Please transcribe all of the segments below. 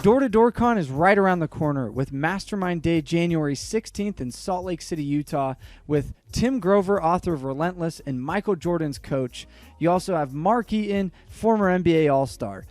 Door-to-Door Con is right around the corner with Mastermind Day January 16th in Salt Lake City, Utah with Tim Grover, author of Relentless, and Michael Jordan's coach. You also have Marquee, former NBA All-Star.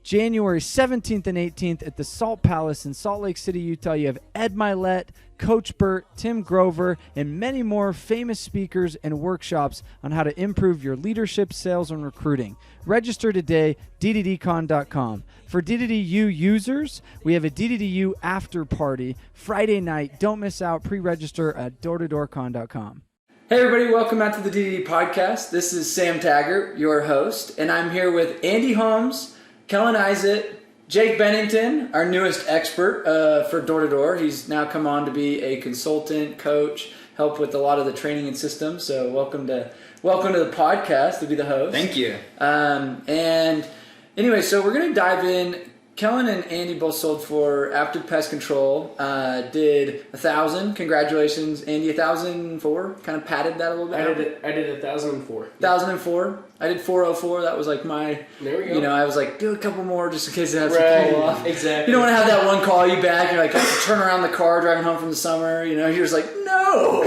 January 17th and 18th at the Salt Palace in Salt Lake City, Utah. You have Ed Milet, Coach Burt, Tim Grover, and many more famous speakers and workshops on how to improve your leadership, sales, and recruiting. Register today, dddcon.com. For DDDU users, we have a DDDU after party Friday night. Don't miss out. Pre-register at doortodoorcon.com. Hey everybody, welcome out to the DDD podcast. This is Sam Taggart, your host, and I'm here with Andy Holmes Kellon Izatt, Jake Bennington, our newest expert for Door-to-Door. He's now come on to be a consultant, coach, help with a lot of the training and systems. So welcome to the podcast to be the host. Thank you. And anyway, so we're going to dive in. Kaelin and Andy both sold for Active Pest Control. Did 1,000. Congratulations, Andy. 1,004. Kind of padded that a little bit. I did 1,004. 1,004. I did 404. That was like my. There we go. You know, I was like, do a couple more just in case it has right. to pull off. Exactly. You don't want to have that one call you back. You're like, turn around the car driving home from the summer. You know, you're just like, no.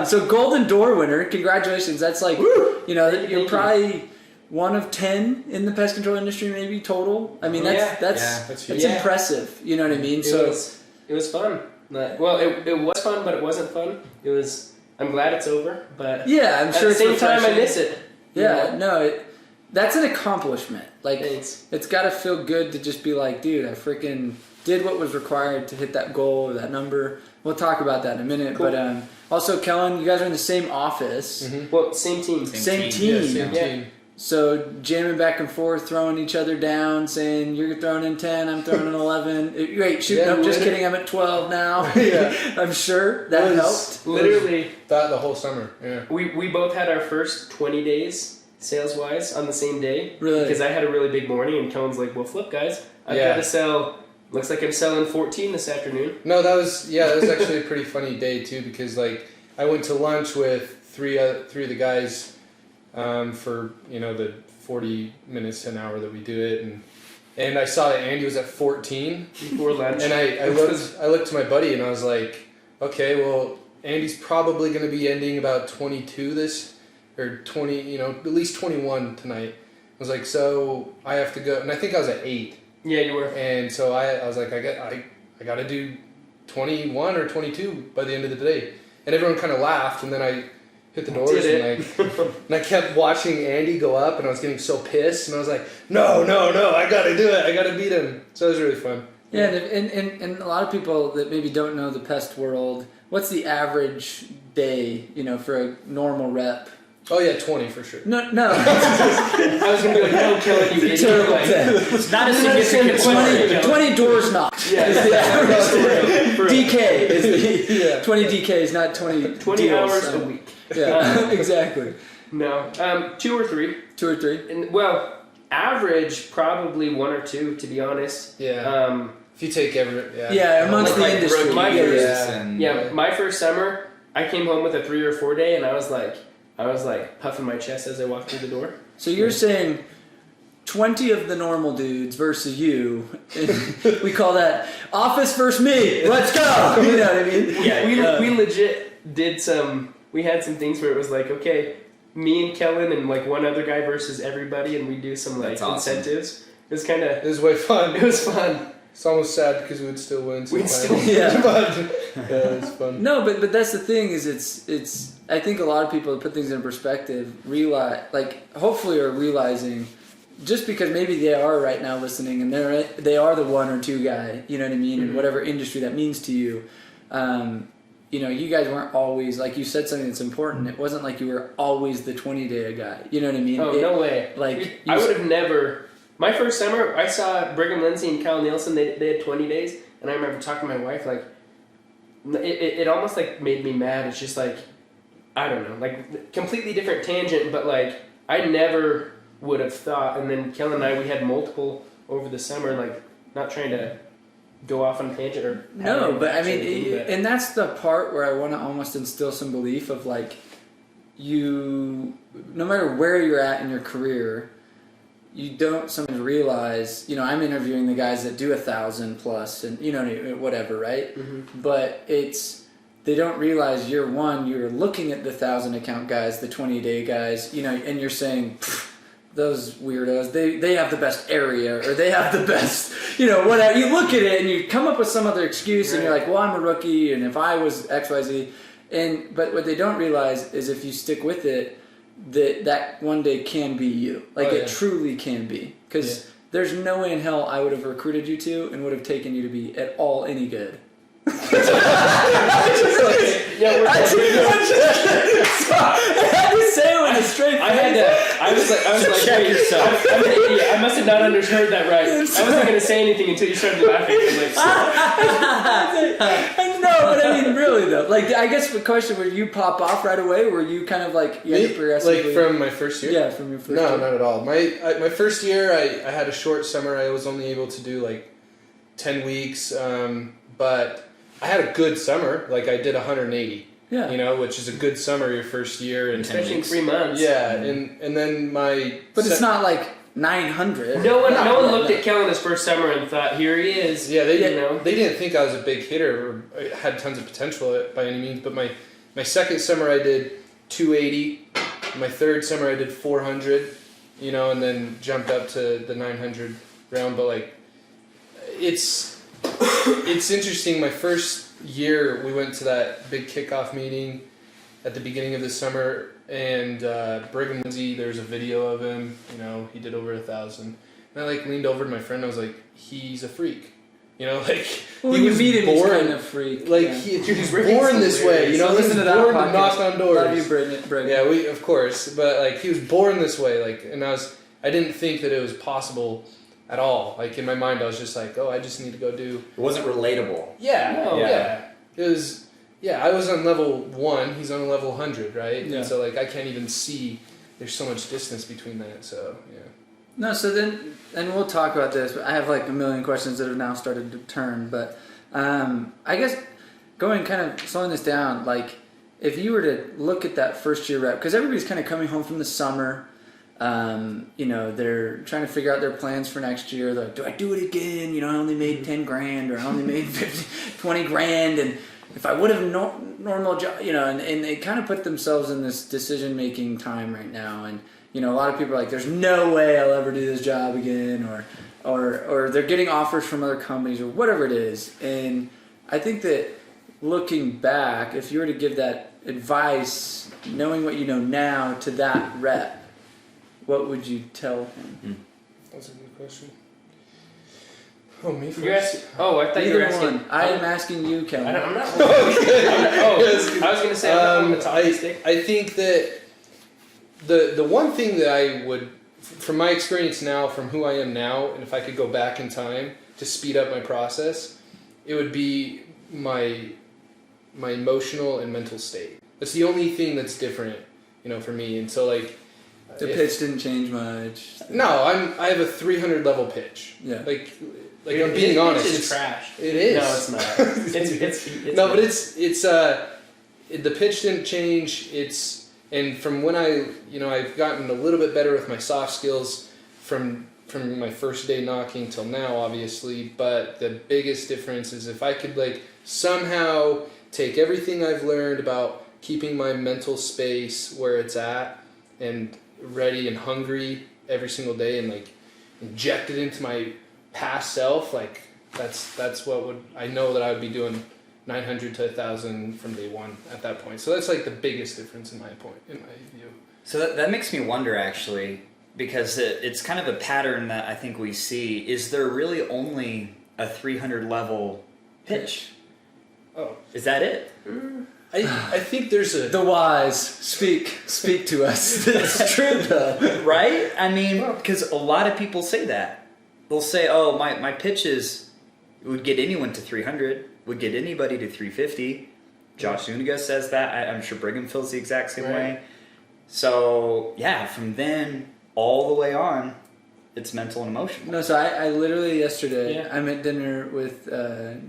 So Golden Door winner. Congratulations. That's like, you know, you're probably one of 10 in the pest control industry, maybe total. I mean, that's impressive. You know what I mean? It was fun. Well, it was fun, but it wasn't fun. It was. I'm glad it's over, but yeah, I'm sure at the same time I miss it. Yeah, no, that's an accomplishment. Like it's got to feel good to just be like, dude, I freaking did what was required to hit that goal or that number. We'll talk about that in a minute. Cool. But also, Kellon, you guys are in the same office. Mm-hmm. Well, same team. Same team. Yeah, same team. So jamming back and forth, throwing each other down, saying you're throwing in 10, I'm throwing in 11. Wait, shoot, no, just kidding, I'm at 12 now. Yeah. I'm sure that helped. Literally that the whole summer. Yeah. We both had our first 20 days sales wise on the same day. Really? Because I had a really big morning, and Kellen's like, well, flip, guys. I've got to sell. Looks like I'm selling 14 this afternoon. No, that was actually a pretty funny day too, because like I went to lunch with three of the guys. For the 40 minutes to an hour that we do it, and I saw that Andy was at 14 before lunch, and I looked to my buddy and I was like, okay, well Andy's probably going to be ending about 22 or 20, at least 21 tonight. I was like, so I have to go, and I think I was at 8. Yeah, you were. And so I was like, I got to do 21 or 22 by the end of the day, and everyone kind of laughed, and then I hit the doors and I kept watching Andy go up, and I was getting so pissed, and I was like, no, I gotta do it, I gotta beat him. So it was really fun. Yeah, and a lot of people that maybe don't know the pest world, what's the average day, for a normal rep? Oh yeah, 20 for sure. No. I was gonna be like, no, Kellon, you idiot. It's not a significant 20 doors knocked. Yeah. Is the average. DK is the 20 DKs, not 20 hours a week. Yeah, exactly. No, 2 or 3. 2 or 3. And average probably 1 or 2, to be honest. Yeah. If you take amongst the industry. My first summer, I came home with a 3 or 4 day, and I was like puffing my chest as I walked through the door. So you're saying 20 of the normal dudes versus you. We call that office versus me. Let's go. You know what I mean? Yeah, we legit did some. We had some things where it was like, okay, me and Kellon and like one other guy versus everybody, and we do some like incentives. It was It was way fun. It was fun. It's almost sad because we would still win. But it was fun. No, but that's the thing is it's. I think a lot of people that put things in perspective hopefully are realizing, just because maybe they are right now listening and they are the 1 or 2 guy, you know what I mean, in whatever industry that means to you. You guys weren't always, like you said something that's important. It wasn't like you were always the 20-day guy. You know what I mean? Oh, no way. I would have never. My first summer, I saw Brigham Lindsay and Cal Nielsen. They had 20 days, and I remember talking to my wife. Like, it almost like made me mad. It's just like, I don't know, like completely different tangent, but like I never would have thought. And then Kellon and I, we had multiple over the summer. Like, not trying to go off on a tangent or but I mean, and that's the part where I want to almost instill some belief of like, no matter where you're at in your career, you don't sometimes realize, I'm interviewing the guys that do 1,000 plus and, whatever, right? Mm-hmm. But they don't realize year one, you're looking at the 1,000 account guys, the 20-day guys, and you're saying, those weirdos, they have the best area, or they have the best, whatever. You look at it and you come up with some other excuse, and you're like, well, I'm a rookie, and if I was XYZ. But what they don't realize is if you stick with it, that one day can be you. It truly can be. Because there's no way in hell I would have recruited you to and would have taken you to be at all any good. I had to say it with a straight face. I was like, check yourself. I'm an idiot. I must have not understood that right. I wasn't going to say anything until you started laughing. No, but I mean, really though. I guess the question, where you pop off right away, were you kind of progressively? From my first year? Yeah, from your first year. No, not at all. My first year, I had a short summer. I was only able to do 10 weeks, but I had a good summer. I did 180. Yeah. Which is a good summer your first year, and especially in 3 months. Yeah, and then my. But it's not 900. No one looked at Kellon his first summer and thought, here he is. Yeah, they didn't think I was a big hitter or had tons of potential by any means. But my second summer I did 280. My third summer I did 400. And then jumped up to the 900 round. But it's interesting. My first year we went to that big kickoff meeting at the beginning of the summer, and Brigham Lindsay, there's a video of him, he did over 1,000, and I leaned over to my friend, I was like, he's a freak, he was born kind of freak, he was born this way, he was born to knock on doors. Love you, Brigham. Yeah, we of course, but he was born this way, and I didn't think that it was possible at all. In my mind, I was just I just need to go do. It wasn't relatable. Yeah, no, yeah. It was. Yeah, I was on level 1. He's on level 100, right? Yeah. And so I can't even see. There's so much distance between that. So yeah. No, so then, and we'll talk about this. But I have a million questions that have now started to turn. But I guess slowing this down. If you were to look at that first year rep, because everybody's kind of coming home from the summer. They're trying to figure out their plans for next year. They're like, do I do it again? I only made 10 grand, or I only made 20 grand. And if I would have normal job, and they kind of put themselves in this decision-making time right now. And, a lot of people are like, there's no way I'll ever do this job again, or they're getting offers from other companies, or whatever it is. And I think that looking back, if you were to give that advice, knowing what you know now, to that rep, what would you tell him? That's a good question. Oh, me first? I thought you were asking. I am asking you, Kellon. I'm not. I was going to say I'm not on the stick. I think that the one thing that I would, from my experience now, from who I am now, and if I could go back in time to speed up my process, it would be my emotional and mental state. That's the only thing that's different, for me. And so the pitch didn't change much. No, I have a 300 level pitch. Yeah. I'm being honest. It's trash. It is. No, it's not. It's no, but it's the pitch didn't change. And from when I've gotten a little bit better with my soft skills from my first day knocking till now, obviously. But the biggest difference is if I could somehow take everything I've learned about keeping my mental space where it's at and ready and hungry every single day, and inject it into my past self, that's what I know that I would be doing 900 to 1,000 from day one at that point. So that's the biggest difference in my view. So that makes me wonder, actually, because it's kind of a pattern that I think we see. Is there really only a 300 level pitch? Oh, is that it? I think there's the wise speak to us. It's true though, right? I mean, because a lot of people say that. They'll say, "Oh, my pitches would get anyone to 300, would get anybody to 350." Josh Zuniga says that. I'm sure Brigham feels the exact same way. So yeah, from then all the way on, it's mental and emotional. No, so I literally yesterday I'm at dinner with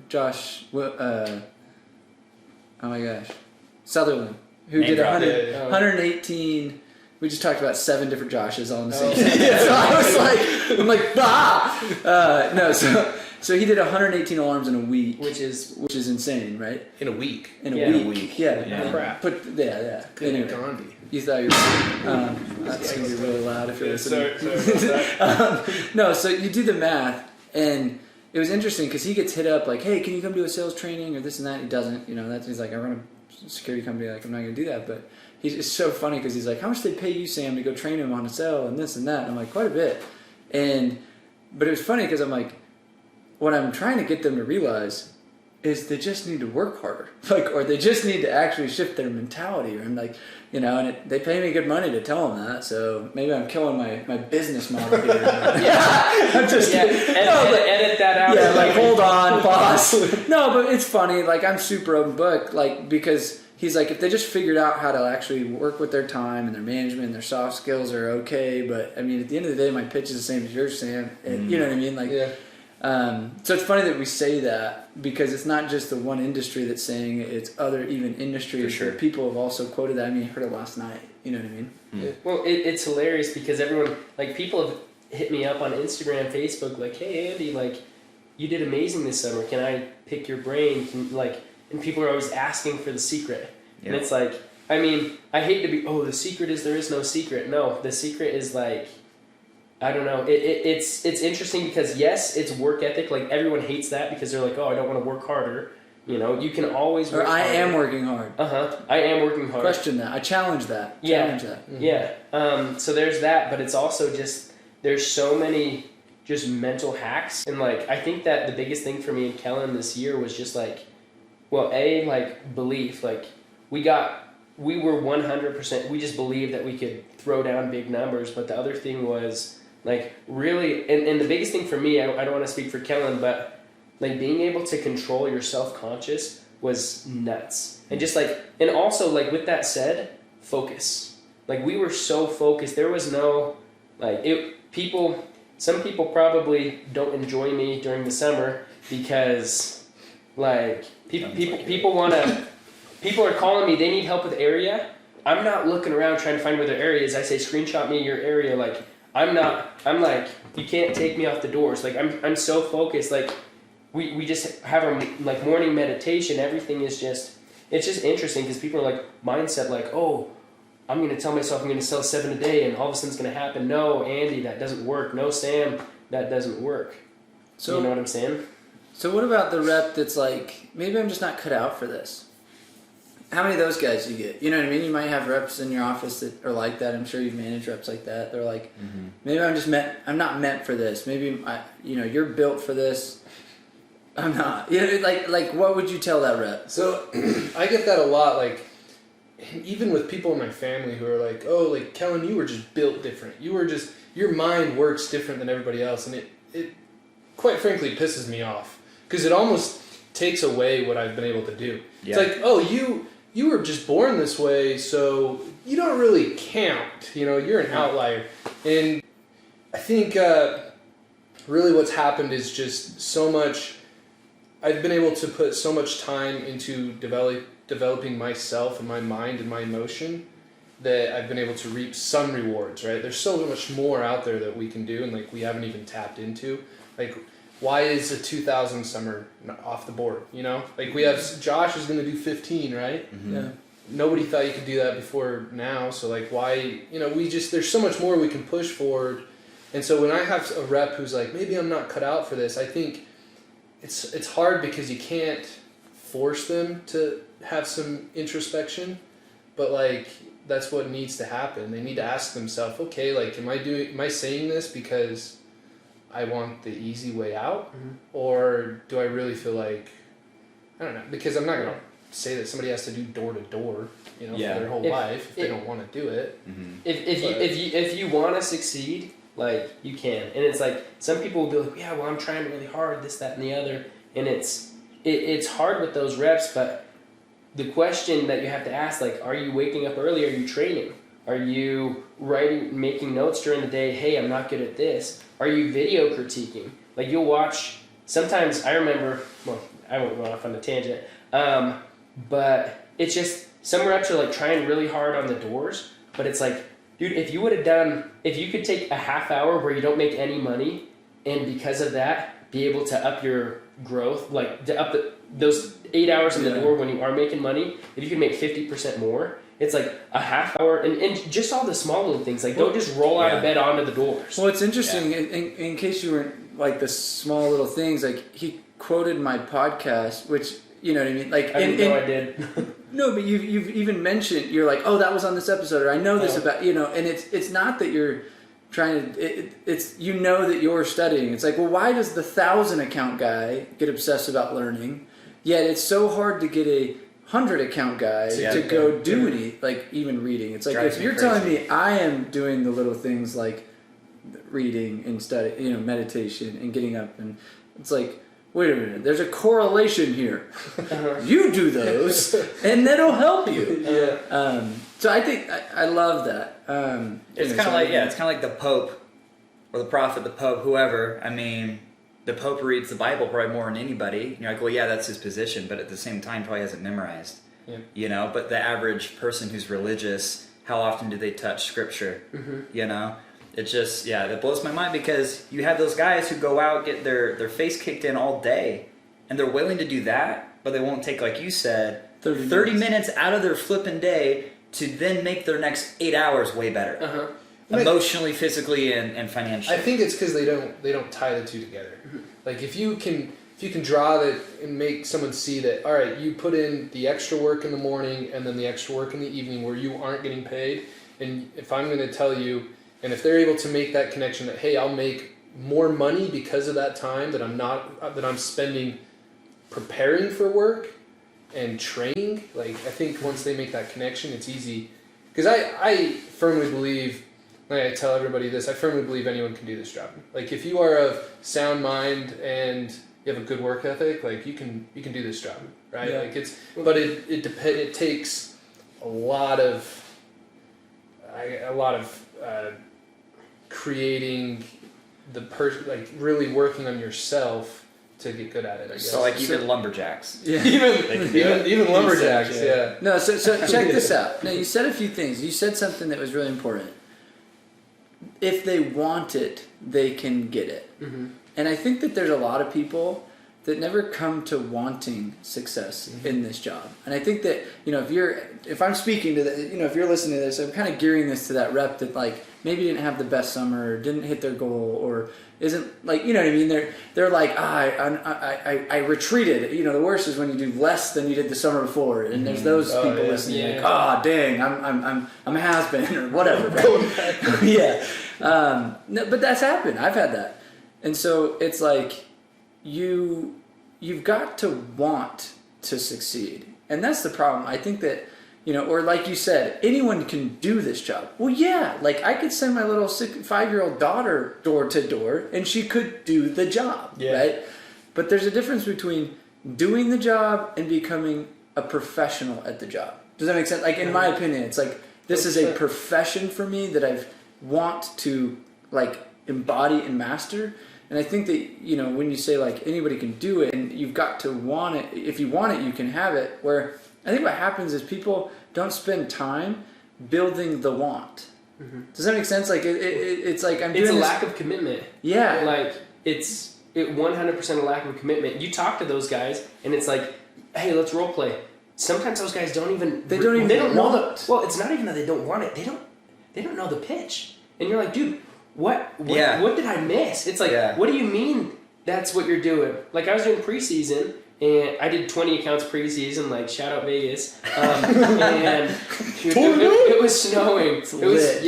Josh. Oh my gosh, Sutherland, who did 118 we just talked about 7 different Joshes all in the same day. So I was like, I'm like, bah! No, so he did 118 alarms in a week, which is insane, right? In a week. In a week. Yeah. Crap. Yeah. Anyway. Anyway, you thought you were. That's gonna be really loud if you're listening. Sorry. No, so you do the math, and it was interesting because he gets hit up like, "Hey, can you come do a sales training or this and that?" He doesn't. He's like, "I run a security company. Like, I'm not gonna do that." But it's so funny because he's like, "How much do they pay you, Sam, to go train him on a sale and this and that?" And I'm like, "Quite a bit." But it was funny because I'm like, what I'm trying to get them to realize is they just need to work harder, or they just need to actually shift their mentality. And like, they pay me good money to tell them that, so maybe I'm killing my business model here. I'm just kidding. Edit that out. Yeah, like, hold on, boss. No, but it's funny. Like, I'm super open book, because he's like, if they just figured out how to actually work with their time and their management and their soft skills are okay. But I mean, at the end of the day, my pitch is the same as yours, Sam. And, you know what I mean? Like, yeah. So it's funny that we say that because it's not just the one industry that's saying it, it's other even industries. For sure. People have also quoted that. I mean, I heard it last night. You know what I mean? Yeah. Well, it's hilarious because everyone, like, people have hit me up on Instagram, Facebook, like, "Hey, Andy, like, you did amazing this summer. Can I pick your brain?" And people are always asking for the secret. Yeah. And it's like, I mean, I hate to be, the secret is there is no secret. No, the secret is like, I don't know. It's interesting because, yes, it's work ethic. Like, everyone hates that because they're like, I don't want to work harder. You can always work harder. I am working hard. I am working hard. Question that. I challenge that. Yeah. Challenge that. Mm-hmm. Yeah. So there's that, but it's also just, there's so many just mental hacks. And, like, I think that the biggest thing for me in Kellon this year was just, like, belief. Like, we were 100%, we just believed that we could throw down big numbers, but the other thing was, like, really, and the biggest thing for me, I don't want to speak for Kellon, but, like, being able to control your self-conscious was nuts. And just, like, and also, like, with that said, focus. Like, we were so focused. There was no, like, some people probably don't enjoy me during the summer because, like, people want to, people are calling me, they need help with area. I'm not looking around trying to find where their area is. I say, screenshot me your area. Like, I'm like, you can't take me off the doors. Like, I'm so focused. Like, we just have our, like, morning meditation. Everything is just, it's just interesting because people are like, mindset, like, I'm going to tell myself I'm going to sell 7 a day and all of a sudden it's going to happen. No, Andy, that doesn't work. No, Sam, that doesn't work. So, you know what I'm saying? So what about the rep that's like, maybe I'm just not cut out for this? How many of those guys do you get? You know what I mean? You might have reps in your office that are like that. I'm sure you've managed reps like that. They're like, maybe I'm not meant for this. Maybe you're built for this. I'm not. Like what would you tell that rep? So I get that a lot. Like, even with people in my family who are like, like, Kellon, you were just built different. Your mind works different than everybody else, and it quite frankly pisses me off because it almost takes away what I've been able to do. Yeah. It's like, you were just born this way, so you don't really count. You're an outlier. And I think really what's happened is just so much. I've been able to put so much time into developing myself and my mind and my emotion that I've been able to reap some rewards, right? There's so much more out there that we can do and, like, we haven't even tapped into. Like, why is a 2,000 summer off the board, Like, we have Josh is going to do 15, right? Mm-hmm. Yeah. Nobody thought you could do that before now, so, like, why, there's so much more we can push forward. And so when I have a rep who's like, maybe I'm not cut out for this, I think it's hard because you can't force them to have some introspection, but, like, that's what needs to happen. They need to ask themselves, okay, like, am I saying this because I want the easy way out, or do I really feel like, I don't know, because I'm not going to say that somebody has to do door to door, for their whole life if they don't want to do it. If you want to succeed, like, you can. And it's like, some people will be like, yeah, well, I'm trying really hard, this, that, and the other. And it's hard with those reps, but the question that you have to ask, like, are you waking up early? Are you training? Are you making notes during the day? Hey, I'm not good at this. Are you video critiquing? Like, you'll watch, sometimes I remember, well, I won't go off on a tangent, but it's just, some reps are, like, trying really hard on the doors, but it's like, Dude, if you could take a half hour where you don't make any money, and because of that, be able to up your growth, like to up those 8 hours in the door when you are making money, if you can make 50% more, it's like a half hour, and just all the small little things. Like, don't just roll out of bed onto the doors. Well, it's interesting, in case you weren't, like, the small little things, like, he quoted my podcast, which, you know what I mean? Like, I didn't know I did. No, but you've even mentioned, you're like, oh, that was on this episode, or I know this about, you know, and it's not that you're trying to, it's, you know that you're studying. It's like, well, why does the 1,000 account guy get obsessed about learning, yet it's so hard to get a 100 account guy to go do any, like, even reading. It's like, if you're telling me I am doing the little things like reading and study, you know, meditation and getting up, and it's like, wait a minute, there's a correlation here. You do those, and that'll help you. So I think I love that. It's kind of like it's kind of like the Pope or the prophet, the Pope, whoever. I mean, the Pope reads the Bible probably more than anybody. You're like, well, yeah, that's his position, but at the same time, probably hasn't memorized. Yeah. You know, but the average person who's religious, how often do they touch Scripture? You know. It just, that blows my mind, because you have those guys who go out, get their face kicked in all day, and they're willing to do that, but they won't take, like you said, 30 minutes out of their flipping day to then make their next 8 hours way better. Emotionally, physically, and financially. I think it's because they don't tie the two together. Like, if you can draw that and make someone see that, all right, you put in the extra work in the morning and then the extra work in the evening where you aren't getting paid, and if I'm going to tell you, and if they're able to make that connection that, hey, I'll make more money because of that time that I'm spending preparing for work and training, like, I think once they make that connection, it's easy. Because I firmly believe, like I tell everybody this, I firmly believe anyone can do this job. Like, if you are of sound mind and you have a good work ethic, like, you can do this job, right? Like, it takes a lot of creating the person, like, really working on yourself to get good at it, I guess. So, like, even lumberjacks. Yeah. even lumberjacks, yeah. No, so check this out. Now, you said a few things. You said something that was really important. If they want it, they can get it. And I think that there's a lot of people that never come to wanting success in this job. And I think that, you know, if I'm speaking to the, you know, if you're listening to this, I'm kind of gearing this to that rep that, like, maybe didn't have the best summer, or didn't hit their goal, or isn't, like, you know what I mean? They're like, I retreated. You know, the worst is when you do less than you did the summer before, and there's those people listening, like, dang, I'm a has-been, or whatever. Right? No, but that's happened. I've had that. And so it's like, you've got to want to succeed. And that's the problem. I think that, you know, or like you said, anyone can do this job. Well, yeah, like, I could send my little 5-year-old daughter door to door, and she could do the job, right? But there's a difference between doing the job and becoming a professional at the job. Does that make sense? Like, in my opinion, it's like, this is a profession for me that I want to, like, embody and master. And I think that, you know, when you say, like, anybody can do it, and you've got to want it, if you want it, you can have it, where I think what happens is people don't spend time building the want. Does that make sense? Like, it's like, it's a lack of commitment. Yeah. Like, it's 100% a lack of commitment. You talk to those guys, and it's like, hey, let's role play. Sometimes those guys don't even know it. Well, it's not even that they don't want it. They don't know the pitch. And you're like, dude, what did I miss? It's like, what do you mean that's what you're doing? Like, I was doing preseason, and I did 20 accounts preseason, like, shout out Vegas. And it was snowing. It was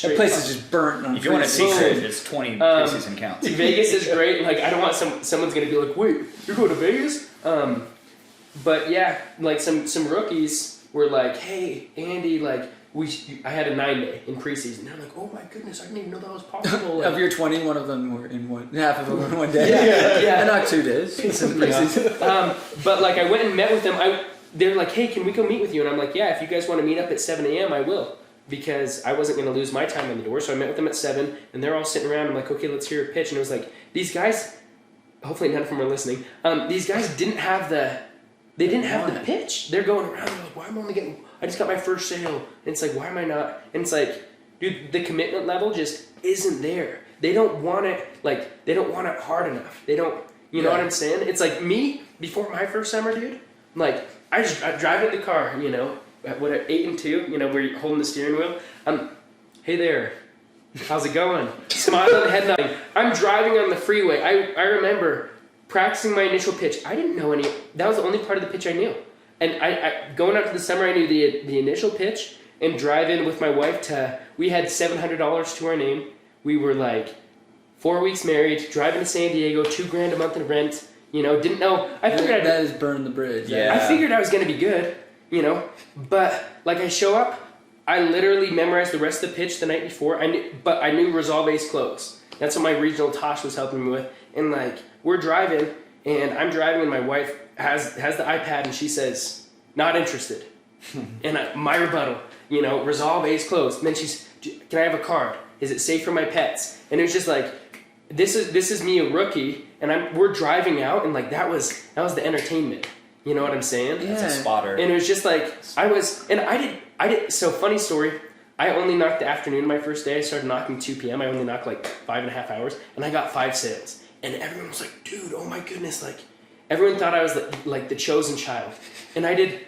that place is just burnt. If you want a secret, it's 20 preseason counts. Vegas is great. Like, I don't want someone's gonna be like, wait, you're going to Vegas? But yeah, like, some rookies were like, hey, Andy, like, I had a 9-day in preseason. And I'm like, oh my goodness, I didn't even know that was possible. Like, of your 20, one of them were in half of them were in one day. Yeah. Not 2 days. But, like, I went and met with them. They're like, hey, can we go meet with you? And I'm like, yeah, if you guys want to meet up at 7 a.m., I will. Because I wasn't going to lose my time on the door. So I met with them at 7, and they're all sitting around. I'm like, okay, let's hear a pitch. And it was like, these guys, hopefully none of them are listening, these guys didn't have the pitch. They're going around, they're like, well, I'm only getting I just got my first sale. And it's like, why am I not? And it's like, dude, the commitment level just isn't there. They don't want it, like, they don't want it hard enough. They don't, you know what I'm saying? It's like me, before my first summer, dude, like, I drive in the car, you know, at 8 and 2, you know, where you're holding the steering wheel. Hey there, how's it going? Smiling, head nodding. I'm driving on the freeway. I remember practicing my initial pitch. I didn't know any, that was the only part of the pitch I knew. And I going up to the summer, I knew the initial pitch, and driving with my wife we had $700 to our name. We were like 4 weeks married, driving to San Diego, $2,000 a month in rent. You know, didn't know. I figured that is burn the bridge. Yeah. I figured I was gonna be good. You know, but like I show up, I literally memorized the rest of the pitch the night before. I knew resolve ace close. That's what my regional Tosh was helping me with. And like we're driving, and I'm driving, and my wife has the iPad, and she says, "Not interested." And my rebuttal, you know, resolve ace closed. And then she's, "Can I have a card? Is it safe for my pets?" And it was just like, this is me, a rookie, and we're driving out, and like that was the entertainment. You know what I'm saying? Yeah. That's a spotter. And it was just like I did. So funny story. I only knocked the afternoon my first day. I started knocking 2 p.m. I only knocked like 5.5 hours, and I got 5 sales. And everyone was like, "Dude, oh my goodness!" Like everyone thought I was like the chosen child. And I did.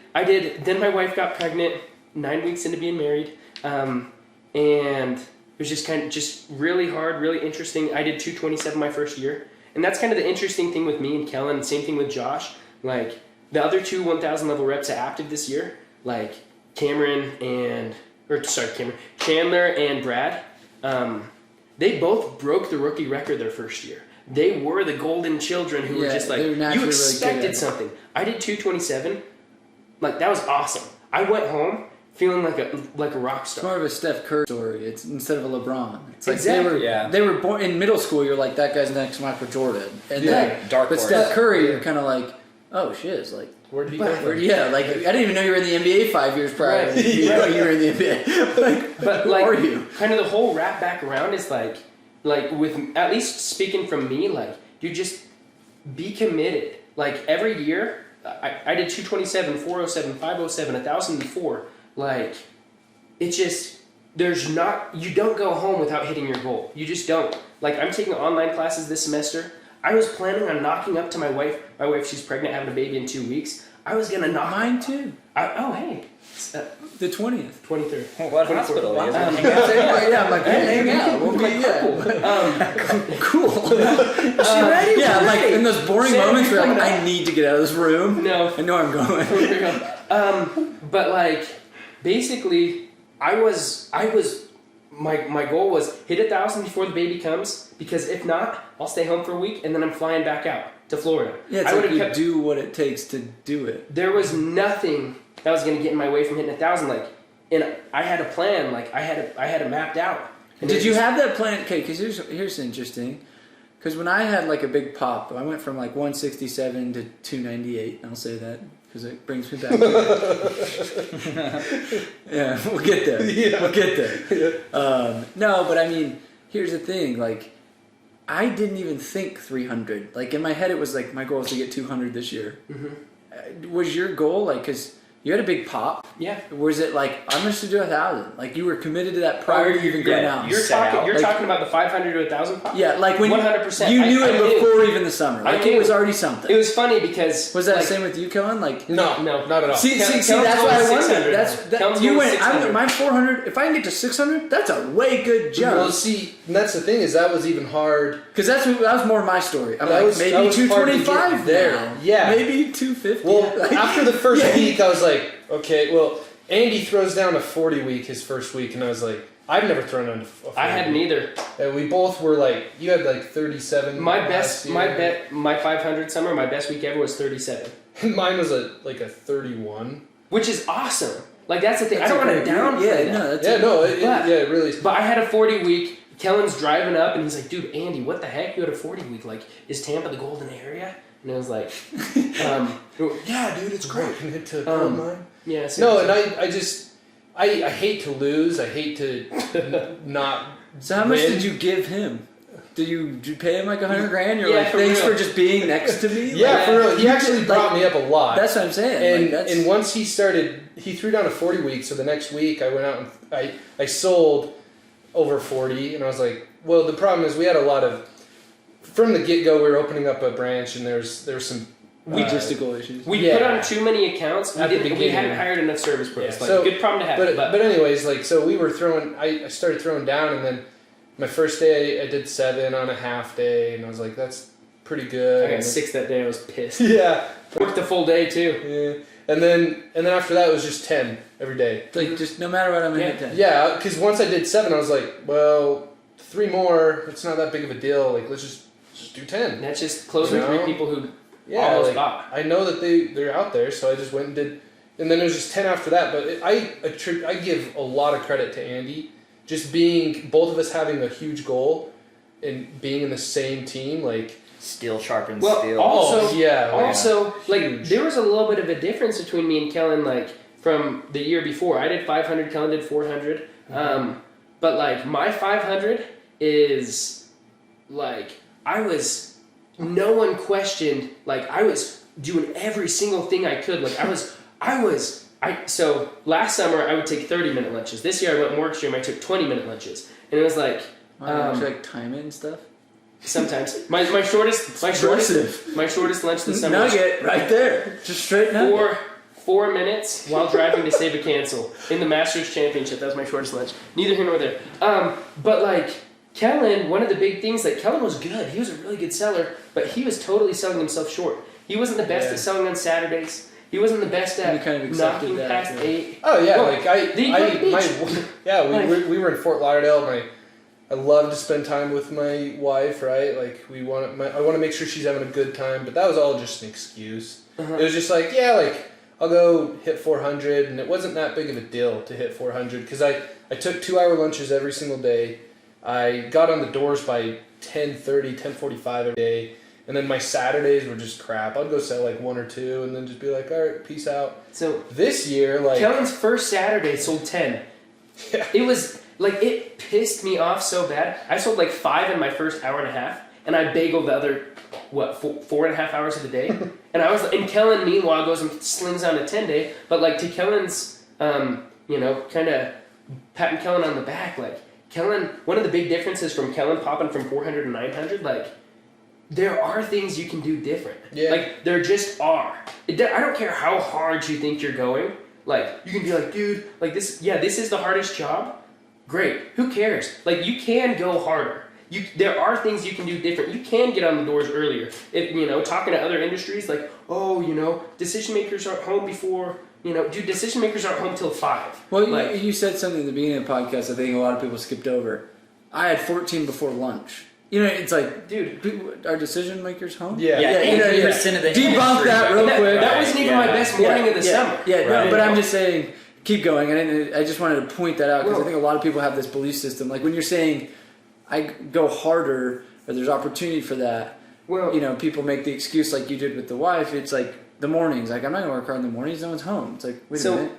Then my wife got pregnant 9 weeks into being married, and it was just just really hard, really interesting. I did 227 my first year, and that's kind of the interesting thing with me and Kellon. And same thing with Josh. Like the other 2 1,000 level reps are active this year, like Chandler and Brad. They both broke the rookie record their first year. They were the golden children who were just like, you expected something. I did 227. Like, that was awesome. I went home feeling like a rock star. It's more of a Steph Curry story. It's instead of a LeBron. It's like exactly. They were born in middle school. You're like, that guy's next Michael Jordan. And dark but horse. Steph Curry, you're kind of like, oh shit, it's like, Where did he go from? Yeah, like I didn't even know you were in the NBA 5 years prior. Right. You know you were in the NBA. But who like, are you? Kind of the whole wrap back around is like with, at least speaking from me, like, you just be committed. Like every year, I did 227, 407, 507, 1,004. Like, it's just, you don't go home without hitting your goal. You just don't. Like, I'm taking online classes this semester. I was planning on knocking up to my wife. My wife, she's pregnant, having a baby in 2 weeks. I was going to knock. Mine too. Hey. The 20th. 23rd. What hospital is it? Yeah, I'm like, hey, hang out. We'll be cool. She ready? Yeah, like in those boring Sam, moments where you're like, coming I need to get out of this room. No. I know I'm going. But like, basically, my goal was hit 1,000 before the baby comes, because if not, I'll stay home for a week and then I'm flying back out to Florida. Yeah, it's like you do what it takes to do it. There was nothing that was going to get in my way from hitting 1,000. Like, and I had a plan. Like I had it mapped out. And did you have that plan? Okay, because here's interesting. Because when I had like a big pop, I went from like 167 to 298. I'll say that because it brings me back. Yeah, we'll get there. Yeah. We'll get there. Yeah. No, but I mean, here's the thing. Like, I didn't even think 300. Like in my head, it was like my goal is to get 200 this year. Mm-hmm. Was your goal like because? You had a big pop. Yeah. Was it like, I'm just to do 1,000? Like you were committed to that prior to even going out. You're talking about the 500 to 1,000 pop? Yeah, like when 100%. You knew it before even the summer. Like it was already something. It was funny because was that the same with you, Kellon? Like no, not at all. See, that's why I wondered. You went. My 400. If I can get to 600, that's a way good jump. Well, see, and that's the thing is that was even hard because that was more my story. I'm like maybe 225 there. Yeah, maybe 250. Well, after the first week, I was like, okay, well, Andy throws down a 40 week his first week, and I was like, I've never thrown down a 40 I hadn't either. And we both were like, you had like 37. My 500 summer, my best week ever was 37. Mine was a 31. Which is awesome. Like, that's the thing. I don't want to downplay that. It really is. But I had a 40 week. Kellen's driving up, and he's like, dude, Andy, what the heck? You had a 40 week. Like, is Tampa the golden area? And I was like, yeah, dude, it's great. Yeah. No, and I hate to lose. I hate to not. So how much did you give him? do you pay him like $100,000? You're Yeah, like, for thanks real. for just being next to me. Yeah, Like, for real. He you actually just, brought like, me up a lot. That's what I'm saying. And Like, that's, and once he threw down a 40 week. So the next week I went out and I sold over 40, and I was like, well, the problem is we had a lot of from the get go. We were opening up a branch, and there's some logistical issues. We put on too many accounts. We hadn't hired enough service pros. Yeah, Like, so- good problem to have. But anyways, like, so we were throwing. I started throwing down, and then my first day I did 7 on a half day, and I was like, that's pretty good. I got And 6 that day. I was pissed. Yeah, Worked the full day too. yeah. And then after that it was just 10 every day. Like, just no matter what, I'm going to hit 10. Yeah, because once I did 7, I was like, well, 3 more. It's not that big of a deal. Like, let's just do 10. And that's just closing You know? 3 people who Yeah, almost like, bought. I know that they're out there, so I just went and did, and then it was just 10 after that. But I give a lot of credit to Andy, just being both of us having a huge goal, and being in the same team. Like, Steel sharpens Well, steel. also, yeah, like, also, like, huge. there was a little bit of a difference between me and Kellon, like, from the year before. I did 500, Kellon did 400. But, like, my 500 is, like, no one questioned, like, I was doing every single thing I could. Like, so last summer I would take 30-minute lunches. This year I went more extreme. I took 20-minute lunches. And it was like, Wow, you like time it and stuff? sometimes. My shortest lunch this summer was Nugget right there. Just straight nugget. 4 minutes while driving to save a cancel in the Masters Championship. That was my shortest lunch. Neither here nor there. But like Kellon, one of the big things, like Kellon was good. He was a really good seller, but he was totally selling himself short. He wasn't the best at selling on Saturdays. He wasn't the best at kind of accepted knocking that, past yeah. 8. oh yeah, Well, like we were in Fort Lauderdale. I love to spend time with my wife, right? Like, I want to make sure she's having a good time, but that was all just an excuse. Uh-huh. It was just like, yeah, like, I'll go hit 400, and it wasn't that big of a deal to hit 400, because I took 2-hour lunches every single day. I got on the doors by 10:30, 10:45 every day, and then my Saturdays were just crap. I'd go sell like 1 or 2, and then just be like, all right, peace out. So This year, like... Kellon's first Saturday sold 10. Yeah. It was like, it pissed me off so bad. I sold like 5 in my first hour and a half, and I bageled the other, 4.5 hours of the day. And Kellon meanwhile goes and slings on a 10-day. But like, to Kellon's, kind of patting Kellon on the back, like Kellon, one of the big differences from Kellon popping from 400 to 900, like, there are things you can do different. Yeah. Like, there just are. I don't care how hard you think you're going. Like, you can be like, dude, like this is the hardest job. Great. Who cares? Like, you can go harder. There are things you can do different. You can get on the doors earlier. If, talking to other industries, like, decision makers aren't home before, decision makers aren't home till 5. Well, like, you said something at the beginning of the podcast I think a lot of people skipped over. I had 14 before lunch. It's like, dude, are decision makers home? Yeah. 80% of the Debunk that real quick. that wasn't even my best morning of the summer. Yeah, no, Right. but I'm just saying, keep going. I just wanted to point that out because I think a lot of people have this belief system. Like, when you're saying, I go harder, or there's opportunity for that, Well, people make the excuse like you did with the wife. It's like the mornings. Like, I'm not going to work hard in the mornings. No one's home. It's like, wait a minute.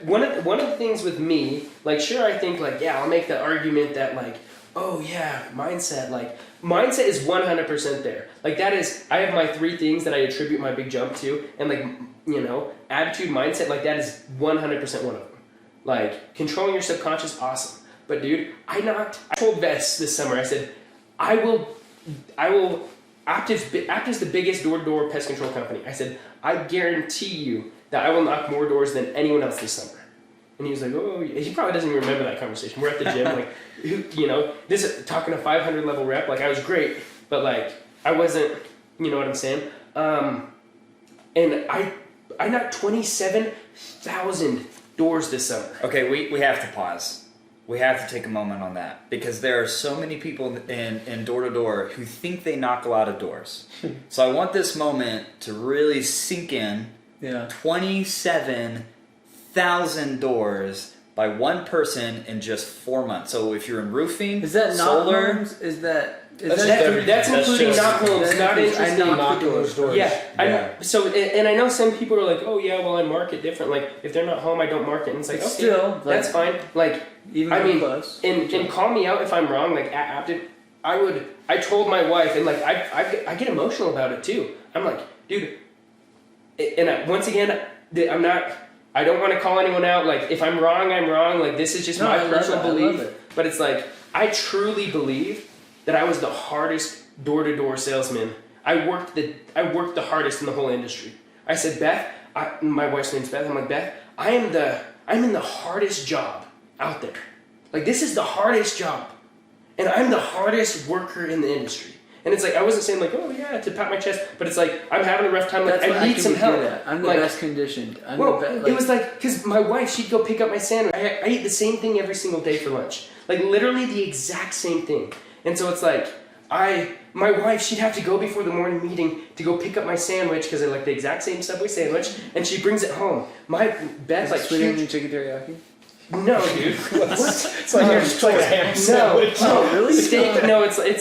One of the things with me, like, sure, I think, like, yeah, I'll make the argument that, like, oh yeah, mindset. Like, mindset is 100% there. Like, that is, I have my 3 things that I attribute my big jump to, and like, attitude, mindset, like, that is 100% one of them. Like, controlling your subconscious, awesome. But dude, I told Vess this summer, I said, I will, Aptiv's the biggest door-to-door pest control company. I said, I guarantee you that I will knock more doors than anyone else this summer. And he was like, oh, he probably doesn't even remember that conversation. We're at the gym, like, this is talking a 500 level rep, like, I was great, but like, I wasn't, you know what I'm saying? And I knocked 27,000 doors this summer. Okay, we have to pause. We have to take a moment on that, because there are so many people in door-to-door who think they knock a lot of doors. So I want this moment to really sink in. Yeah. 27,000 doors by one person in just 4 months. So if you're in roofing, Is that not solar, homes? That's including knock homes, not interesting. knock those doors. Yeah, I know. So, and I know some people are like, oh yeah, well, I market different. Like, if they're not home, I don't market. And it's like, But okay, still, that's fine. Like, even I mean, close. and call me out if I'm wrong. Like, at Aptiv, I told my wife, and like I get emotional about it too. I'm like, dude, and once again, I don't want to call anyone out. Like, if I'm wrong, I'm wrong. Like, this is just my personal belief. But it's like, I truly believe that I was the hardest door-to-door salesman. I worked the hardest in the whole industry. I said, Beth, my wife's name's Beth. I'm like, Beth, I'm in the hardest job out there. Like, this is the hardest job. And I'm the hardest worker in the industry. And it's like, I wasn't saying like, oh yeah, to pat my chest, but it's like, I'm having a rough time, like, I need some help. I'm the best conditioned. It was like, because my wife, she'd go pick up my sandwich. I eat the same thing every single day for lunch. Like, literally the exact same thing. And so it's like, my wife, she'd have to go before the morning meeting to go pick up my sandwich, because I like the exact same Subway sandwich, and she brings it home. My Beth, like, sweet onion chicken teriyaki? No, dude. What? It's like a ham sandwich. No, really? Steak? No, it's like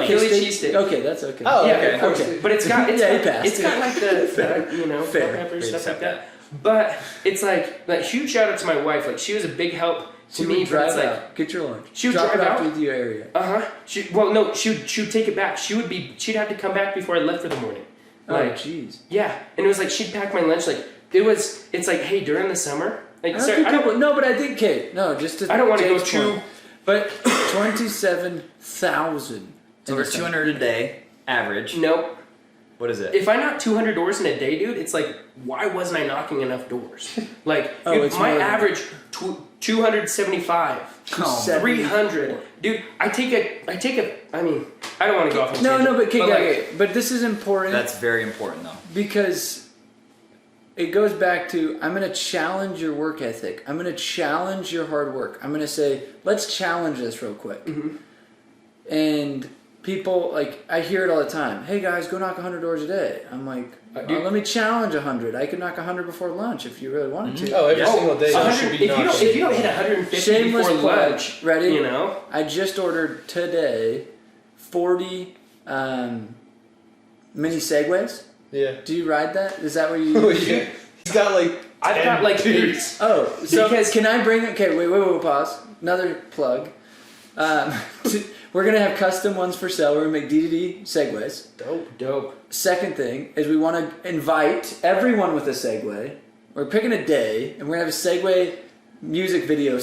Philly cheesesteak. Okay, that's okay. Oh, yeah, okay. But it's got like the fair. pepper stuff like that. But it's like huge shout out to my wife. Like, she was a big help to me. Drive but it's out. Get your lunch. She would drive drive out with your area. She'd take it back. She'd have to come back before I left for the morning. Like, jeez. Yeah, and it was like she'd pack my lunch. Like, it's like, hey, during the summer. Like, but I think, Kate, just to... I don't want to go too... But 27,000. Over 200 a day, average. Nope. What is it? If I knock 200 doors in a day, dude, it's like, why wasn't I knocking enough doors? Like, dude, my average, 275, 300. Dude, I mean, I don't want to go off on but this is important. That's very important, though. Because... it goes back to, I'm going to challenge your work ethic. I'm going to challenge your hard work. I'm going to say, let's challenge this real quick. Mm-hmm. And people, like, I hear it all the time. Hey, guys, go knock 100 doors a day. I'm like, let me challenge 100. I could knock 100 before lunch if you really wanted to. Oh, every single day. If you don't hit 150 before lunch, ready? You know? I just ordered today 40 mini Segways. Yeah. Do you ride that? Is that what you use? Yeah. He's got like... I've got like 8. Oh, so can I bring... Okay, wait, pause. Another plug. We're going to have custom ones for sale. We're going to make DDD Segways. Dope. Second thing is we want to invite everyone with a Segway. We're picking a day, and we're going to have a Segway music video.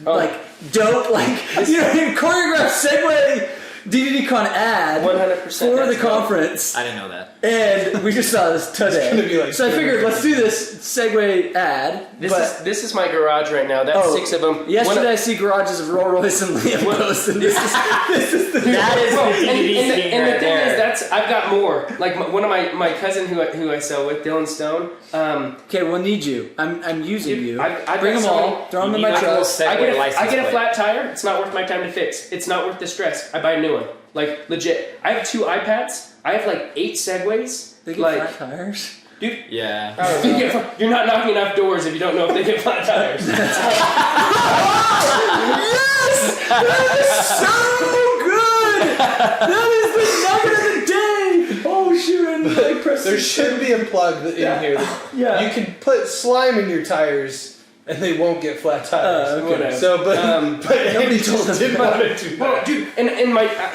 Like, dope, like, choreographed Segway... DDDCon ad 100% for the conference. I didn't know that. And we just saw this today. It's gonna be like, so I figured, let's do this Segway ad. This is my garage right now. That's 6 of them. Yesterday I see garages of Rolls Royce and Liam posted. That is the DDD scene and right the thing there. is, I've got more. Like, one of my cousin who I sell with, Dylan Stone. Okay, we'll need you. I'm using you. I bring them all. Throw them in my truck. I get a flat tire. It's not worth my time to fix. It's not worth the stress. I buy a new one. Like, legit. I have 2 iPads. I have like 8 Segways. They get flat tires? Dude. Yeah. You're not knocking enough doors if you don't know if they get flat tires. Yes! That is so good! That is the nugget of the day! Oh, shoot. There should be a plug in here. Yeah. You can put slime in your tires and they won't get flat tires. Whatever. So, but nobody told us didn't want to do that. Well, dude, and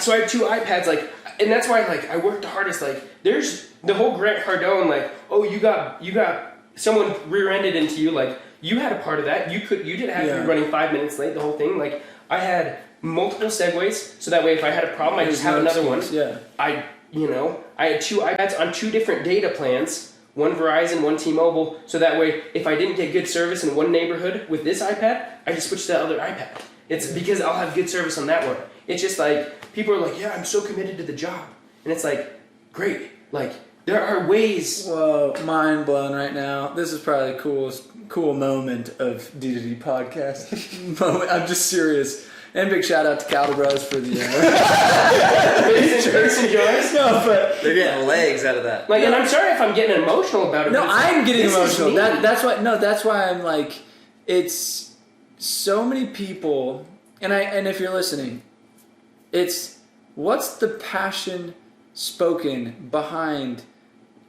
so I have 2 iPads, like, and that's why, like, I work the hardest. Like, there's the whole Grant Cardone, like, oh, you got someone rear-ended into you, like, you had a part of that. You didn't have to be running 5 minutes late. The whole thing, like, I had multiple Segways, so that way if I had a problem, I just have another one. Yeah. I had 2 iPads on 2 different data plans. One Verizon, one T-Mobile, so that way, if I didn't get good service in one neighborhood with this iPad, I just switch to the other iPad. It's because I'll have good service on that one. It's just like, people are like, yeah, I'm so committed to the job. And it's like, great. Like, there are ways. Whoa, mind blown right now. This is probably the cool moment of DDD podcast. moment. I'm just serious. And big shout out to Calder Bros for the Mason Joyce. No, but they're getting legs out of that. Like, and I'm sorry if I'm getting emotional about it. No, I'm getting emotional. That's that's why I'm like, it's so many people, and if you're listening, it's what's the passion spoken behind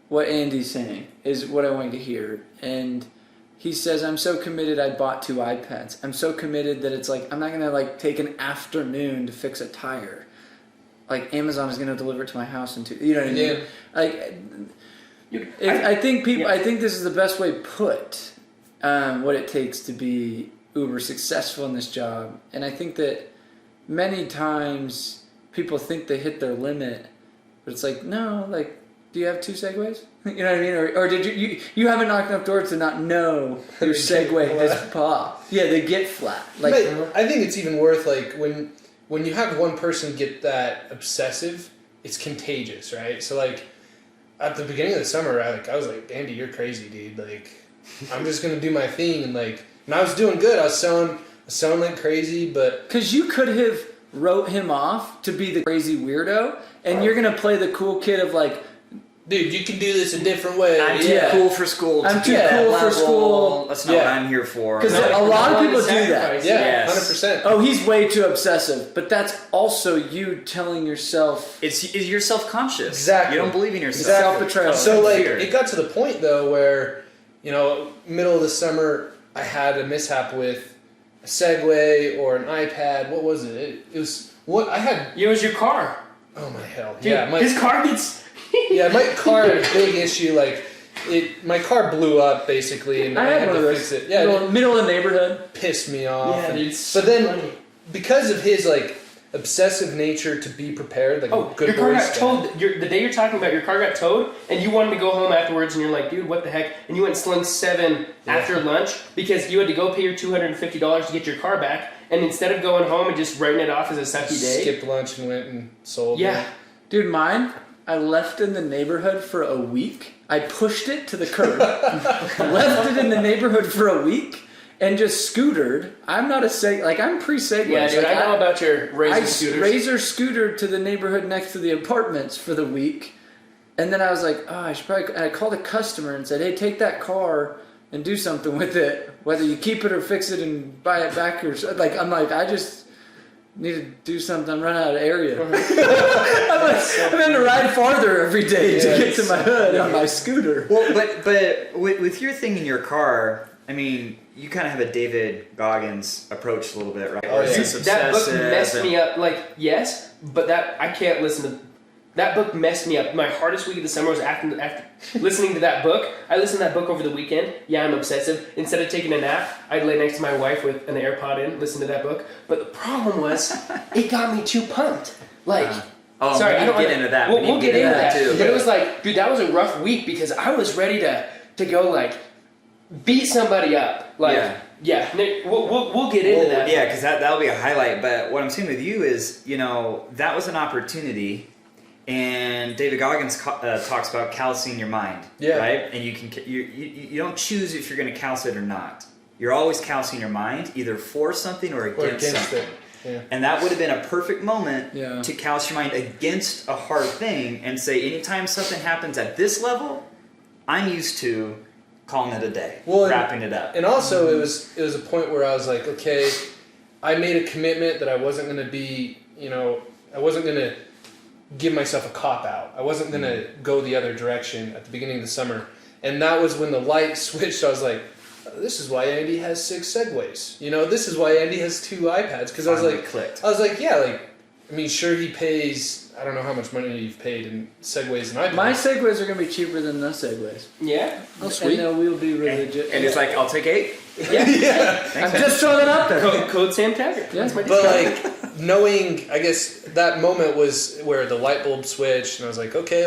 what Andy's saying is what I want to hear. And he says, I'm so committed I bought 2 iPads. I'm so committed that it's like, I'm not going to like take an afternoon to fix a tire. like Amazon is going to deliver it to my house in 2. You know what I mean? Yeah. Like, I think people. I think this is the best way put what it takes to be uber successful in this job, and I think that many times people think they hit their limit, but it's like, no, like, do you have 2 Segways? You know what I mean? Or did you haven't knocked enough doors to not know your Segway has popped? Yeah, they get flat. Like, but I think it's even worth, like, when you have one person get that obsessive, it's contagious, right? So, like, at the beginning of the summer, I was like, Andy, you're crazy, dude. Like, I'm just gonna do my thing, and I was doing good. I was selling like crazy, but because you could have wrote him off to be the crazy weirdo, and you're gonna play the cool kid of like, dude, you can do this a different way. I'm too cool for school. I'm too cool for school. That's not what I'm here for. Because a lot of people do that. Yeah, 100%. Oh, he's way too obsessive. But that's also you telling yourself. It's you're self-conscious. Exactly. You don't believe in yourself. Self-betrayal. So, like, Fear. it got to the point, though, where, middle of the summer, I had a mishap with a Segway or an iPad. What was it? It was what I had. It was your car. Oh my hell! Dude, yeah, his car gets. Yeah, my car had a big issue. Like, my car blew up basically, and I had one to of fix those. it. Yeah, Middle of the neighborhood. Pissed me off. Yeah, dude. But then, because of his obsessive nature to be prepared, good your car Boy got towed. The day you're talking about, your car got towed, and you wanted to go home afterwards, and you're like, dude, what the heck? And you went and slung 7 after lunch because you had to go pay your $250 to get your car back, and instead of going home and just writing it off as a sucky day, skipped lunch and went and sold. Yeah. it. Dude, mine, I left in the neighborhood for a week. I pushed it to the curb, left it in the neighborhood for a week, and just scootered. I'm not I'm pre-Segway. Yeah, dude, I know about your Razor scooters. Razor scootered to the neighborhood next to the apartments for the week, and then I was like, oh, I should probably. I called a customer and said, hey, take that car and do something with it, whether you keep it or fix it and buy it back or I just need to do something. Run out of area. I'm having to ride farther every day to get to my hood on my scooter. Well, but with your thing in your car, I mean, you kind of have a David Goggins approach a little bit, right? Oh, yeah. That book messed me up. Yes, but I can't listen to. That book messed me up. My hardest week of the summer was after listening to that book. I listened to that book over the weekend. Yeah, I'm obsessive. Instead of taking a nap, I'd lay next to my wife with an AirPod in, listen to that book. But the problem was, it got me too pumped. Sorry, I don't get into that. We'll get into that too. But it was like, dude, that was a rough week because I was ready to go beat somebody up. Yeah, Nick, we'll get into that. Yeah, because that'll be a highlight. But what I'm saying with you is, that was an opportunity. And David Goggins talks about callousing your mind, right? And you don't choose if you're going to callous it or not. You're always callousing your mind, either for something or against something. it. Yeah. And that would have been a perfect moment Yeah. to callous your mind against a hard thing and say, anytime something happens at this level, I'm used to calling it a day, wrapping it up. And also, it was a point where I was like, okay, I made a commitment that I wasn't going to be, I wasn't going to give myself a cop-out. I wasn't going to go the other direction at the beginning of the summer. And that was when the light switched. I was like, this is why Andy has 6 Segways. This is why Andy has 2 iPads. Because I was like, sure, he pays, I don't know how much money you've paid in Segways and iPads. My Segways are going to be cheaper than the Segways. Yeah? Oh, sweet. And we'll be really legit. And it's like, I'll take 8. Yeah. I'm just throwing it out there. Code Sam Taggart. Yeah. That's my But knowing, I guess that moment was where the light bulb switched, and I was like, okay,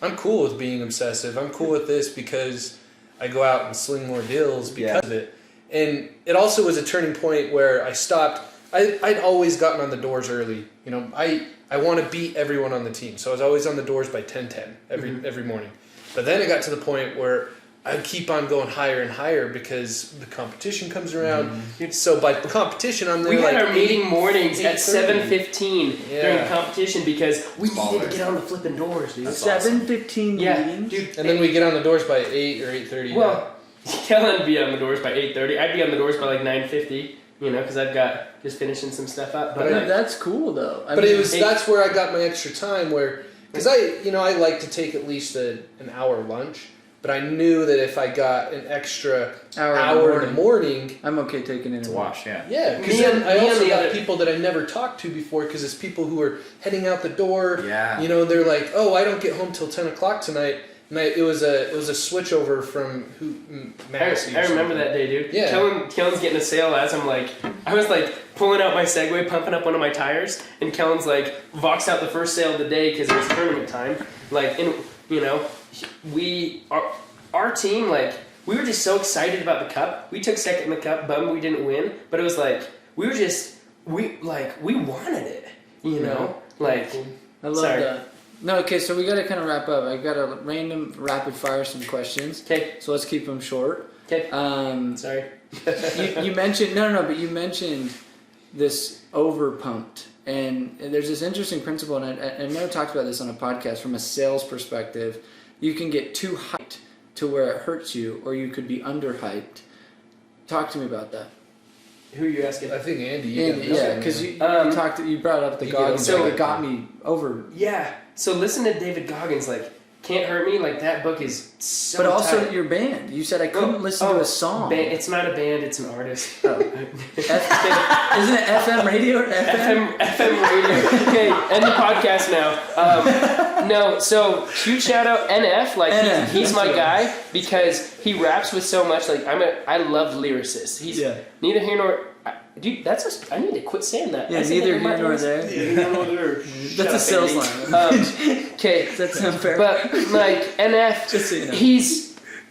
I'm cool with being obsessive. I'm cool with this because I go out and sling more deals because of it. And it also was a turning point where I stopped. I'd always gotten on the doors early. I want to beat everyone on the team, so I was always on the doors by 10:10 every morning. But then it got to the point where I'd keep on going higher and higher because the competition comes around. So by competition, I'm there. We had our meeting mornings at 7:15 Yeah. during the competition because we needed to get on the flipping doors, dude. 7:15 meetings. Dude. And then we get on the doors by 8 or 8:30. Well, Kellon would be on the doors by 8:30. I'd be on the doors by 9:50. Because I've got just finishing some stuff up. But that's cool though. That's where I got my extra time because I like to take at least an hour lunch. But I knew that if I got an extra Hour in the morning, I'm okay taking it To in. wash, yeah. yeah, because I also got people that I never talked to before, because it's people who are heading out the door. Yeah. They're like, oh, I don't get home till 10 o'clock tonight. And it was a switch over from Massey. I remember that day, dude. Yeah. Kellen's getting a sale as I was pulling out my Segway, pumping up one of my tires, and Kellen's voxed out the first sale of the day because it was tournament time. Our team, we were just so excited about the cup. We took second in the cup, bummed we didn't win, but it was we wanted it, I love that. No, okay, so we got to kind of wrap up. I got a random rapid fire some questions. Okay. So let's keep them short. Okay. Sorry. you mentioned but you mentioned this over pumped, and there's this interesting principle, and I never talked about this on a podcast. From a sales perspective, you can get too hyped to where it hurts you, or you could be under hyped. Talk to me about that. Who are you asking? I think Andy. Yeah, because you brought up the Goggins. so it got me over. Yeah. So listen to David Goggins, Can't Hurt Me, that book is so But also tight. your band. You said I couldn't listen to a song. It's not a band, it's an artist. Oh. Isn't it FM radio or FM? FM radio. Okay, end the podcast now. No, so huge shout out NF. NF, He's my right. guy because he raps with so much. I love lyricists. He's neither here nor. Dude, I need to quit saying that. Yeah, neither here nor there. Neither nor there. That's a sales line. Okay. That's unfair. But NF, Just so you know.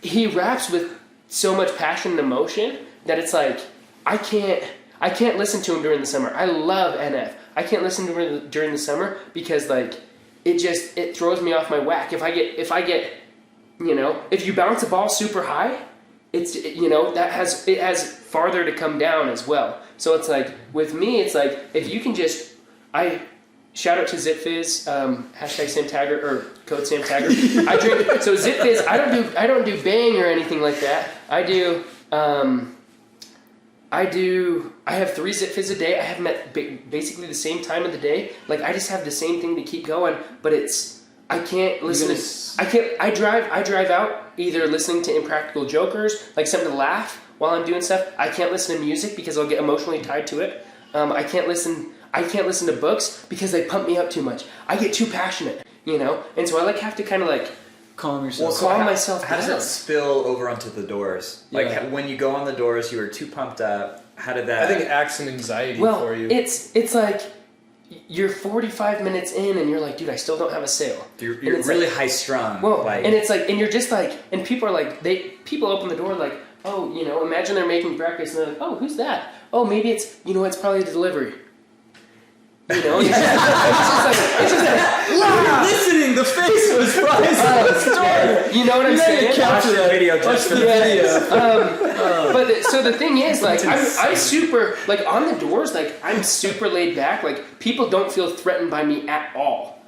he raps with so much passion and emotion that it's I can't listen to him during the summer. I love NF. I can't listen to him during the summer because it throws me off my whack. If I get if you bounce a ball super high, it has farther to come down as well. So it's with me, it's if you can shout out to ZitFizz, hashtag Sam Taggart or code Sam Taggart. So ZitFizz. I don't do bang or anything like that. I have 3 ZitFizz a day. I have them at basically the same time of the day. I just have the same thing to keep going, but I can't listen I drive out either listening to Impractical Jokers, something to laugh while I'm doing stuff. I can't listen to music because I'll get emotionally tied to it. I can't listen to books because they pump me up too much. I get too passionate, and so I have to kind of calm yourself. Well, calm myself down. How does that spill over onto the doors? Yeah. When you go on the doors, you were too pumped up. How did that? I think it acts some anxiety for you. It's you're 45 minutes in and you're dude, I still don't have a sale. You're really high strung. Well, and it's and you're just and people are people open the door oh, imagine they're making breakfast and they're oh, who's that? Oh, maybe it's, it's probably the delivery. It's just listening, the face was priceless. You know what I'm saying? Watch the video just for the video. But so the thing is, I'm super, on the doors, I'm super laid back. People don't feel threatened by me at all.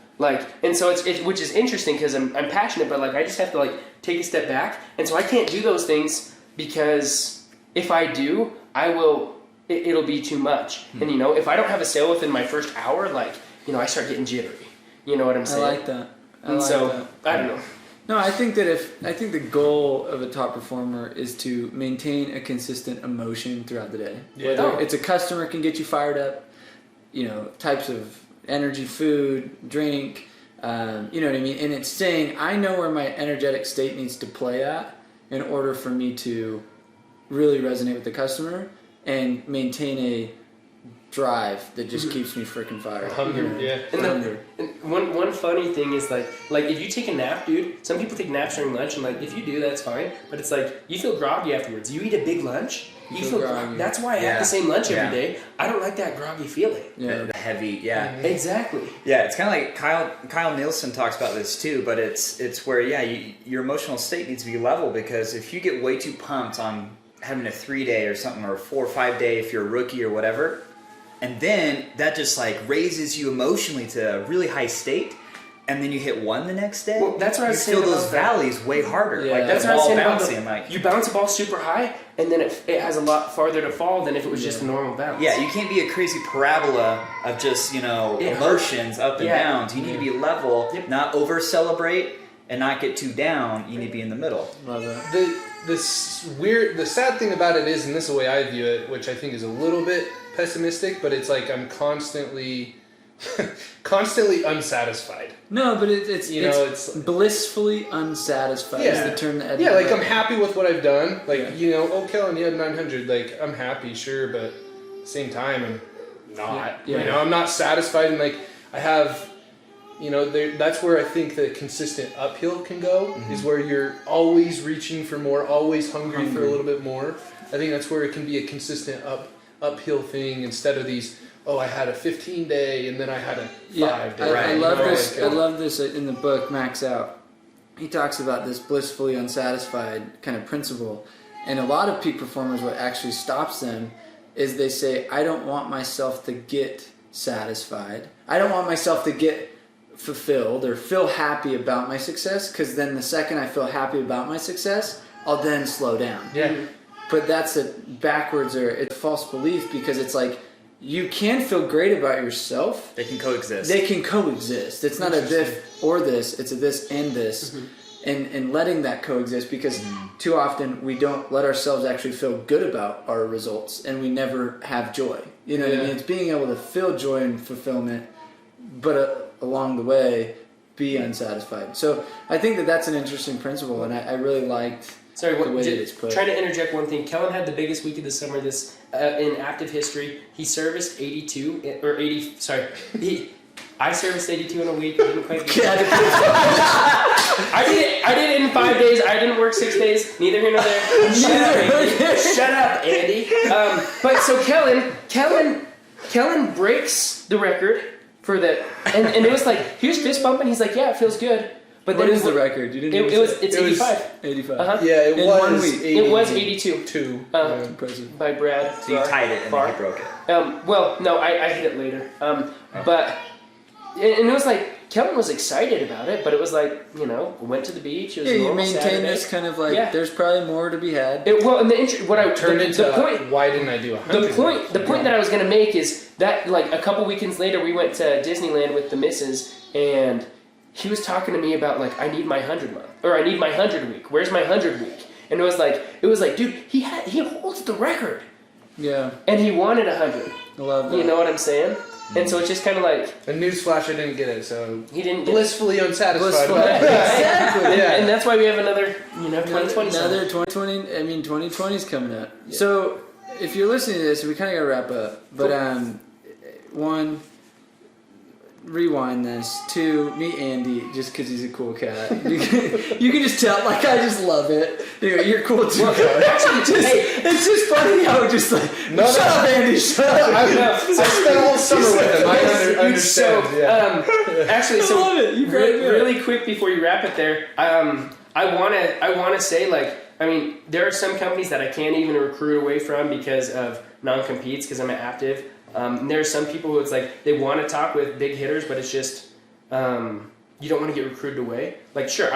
And so it's which is interesting because I'm passionate, but I just have to take a step back. And so I can't do those things because if I do, it'll be too much. And if I don't have a sale within my first hour, I start getting jittery. You know what I'm saying? I like that. I don't know. No, I think the goal of a top performer is to maintain a consistent emotion throughout the day. Yeah. Whether it's a customer can get you fired up, types of energy, food, drink, you know what I mean? And it's saying, I know where my energetic state needs to play at in order for me to really resonate with the customer and maintain a drive that just keeps me freaking fired. Hunger, yeah. And one funny thing is if you take a nap, dude. Some people take naps during lunch, and if you do, that's fine. But it's you feel groggy afterwards. You eat a big lunch, you feel groggy. That's why I have the same lunch every day. I don't like that groggy feeling. Yeah, the heavy, yeah. Exactly. Yeah, it's kind of Kyle Nielsen talks about this too, but it's where your emotional state needs to be level, because if you get way too pumped on having a 3-day or something, or a 4 or 5 day if you're a rookie or whatever, and then that just raises you emotionally to a really high state, and then you hit 1 the next day. Well, that's what I was saying. You feel those valleys way harder. Yeah. That's that what I ball was saying bouncing. You bounce a ball super high, and then it has a lot farther to fall than if it was just a normal bounce. Yeah, you can't be a crazy parabola of just emotions up and downs. You need to be level, not over celebrate, and not get too down. You need to be in the middle. Love it. The sad thing about it is, and this is the way I view it, which I think is a little bit pessimistic, but it's like I'm constantly unsatisfied. No, but it's blissfully unsatisfied. Yeah. Is the term that Yeah, like I'm happy with what I've done. Like, Kellon, you had 900. Like, I'm happy, sure, but at the same time, I'm not. Yeah. I'm not satisfied, and like I have, that's where I think the consistent uphill can go. Is where you're always reaching for more, always hungry for a little bit more. I think that's where it can be a consistent uphill thing instead of these. Oh, I had a 15-day and then I had a 5-day. I love this. I love this in the book Max Out. He talks about this blissfully unsatisfied kind of principle, and a lot of peak performers, what actually stops them is they say, I don't want myself to get satisfied. I don't want myself to get fulfilled or feel happy about my success, because then the second I feel happy about my success, I'll then slow down. Yeah. But that's backwards, or it's a false belief, because it's like, you can feel great about yourself. They can coexist. It's not a this or this. It's a this and this. And letting that coexist, because too often we don't let ourselves actually feel good about our results, and we never have joy. You know what I mean? It's being able to feel joy and fulfillment, but along the way, be unsatisfied. So I think that's an interesting principle, and I really liked the way that it's put. Trying to interject one thing. Kellon had the biggest week of the summer in active history. He serviced 82 or 80. Sorry, I serviced 82 in a week. I didn't quite get I did it in 5 days. I didn't work 6 days. Neither here nor there. Shut up, Andy. But so Kellon breaks the record for the, and it was like he was fist bumping. He's like, yeah, it feels good. But what is the record? You didn't. It's 85. 85. Uh-huh. Yeah, it in was. 1 week. It was 82. Impressive. By Brad. So you tied it and then he broke it. Well, no, I hit it later. But and it was like Kellon was excited about it, but it was like went to the beach. It was you normal maintain Saturday. this kind of like there's probably more to be had. Why didn't I do 100? The point that I was going to make is that like a couple weekends later we went to Disneyland with the missus, and he was talking to me about like I need my 100 month, or I need my 100 week. Where's my 100 week? And it was like dude, he holds the record. Yeah. And he wanted 100. I love that. You know what I'm saying? And so it's just kind of like a newsflash. I didn't get it, so he didn't blissfully unsatisfied. Exactly. Yeah. And that's why we have another 2020. Another 2020. I mean, 2020 is coming up. Yeah. So if you're listening to this, we kind of got to wrap up. But one, rewind this. 2, meet Andy, just because he's a cool cat. You can just tell, like, I just love it. You're cool too. It's just funny how it just like, shut up, Andy, shut up. I spent all summer with him. I understand. Actually, I love it. Really quick before you wrap it there, I wanna say, like, I mean, there are some companies that I can't even recruit away from because of non-competes, because I'm active. And there are some people who it's like they want to talk with big hitters, but it's just you don't want to get recruited away. Like, sure,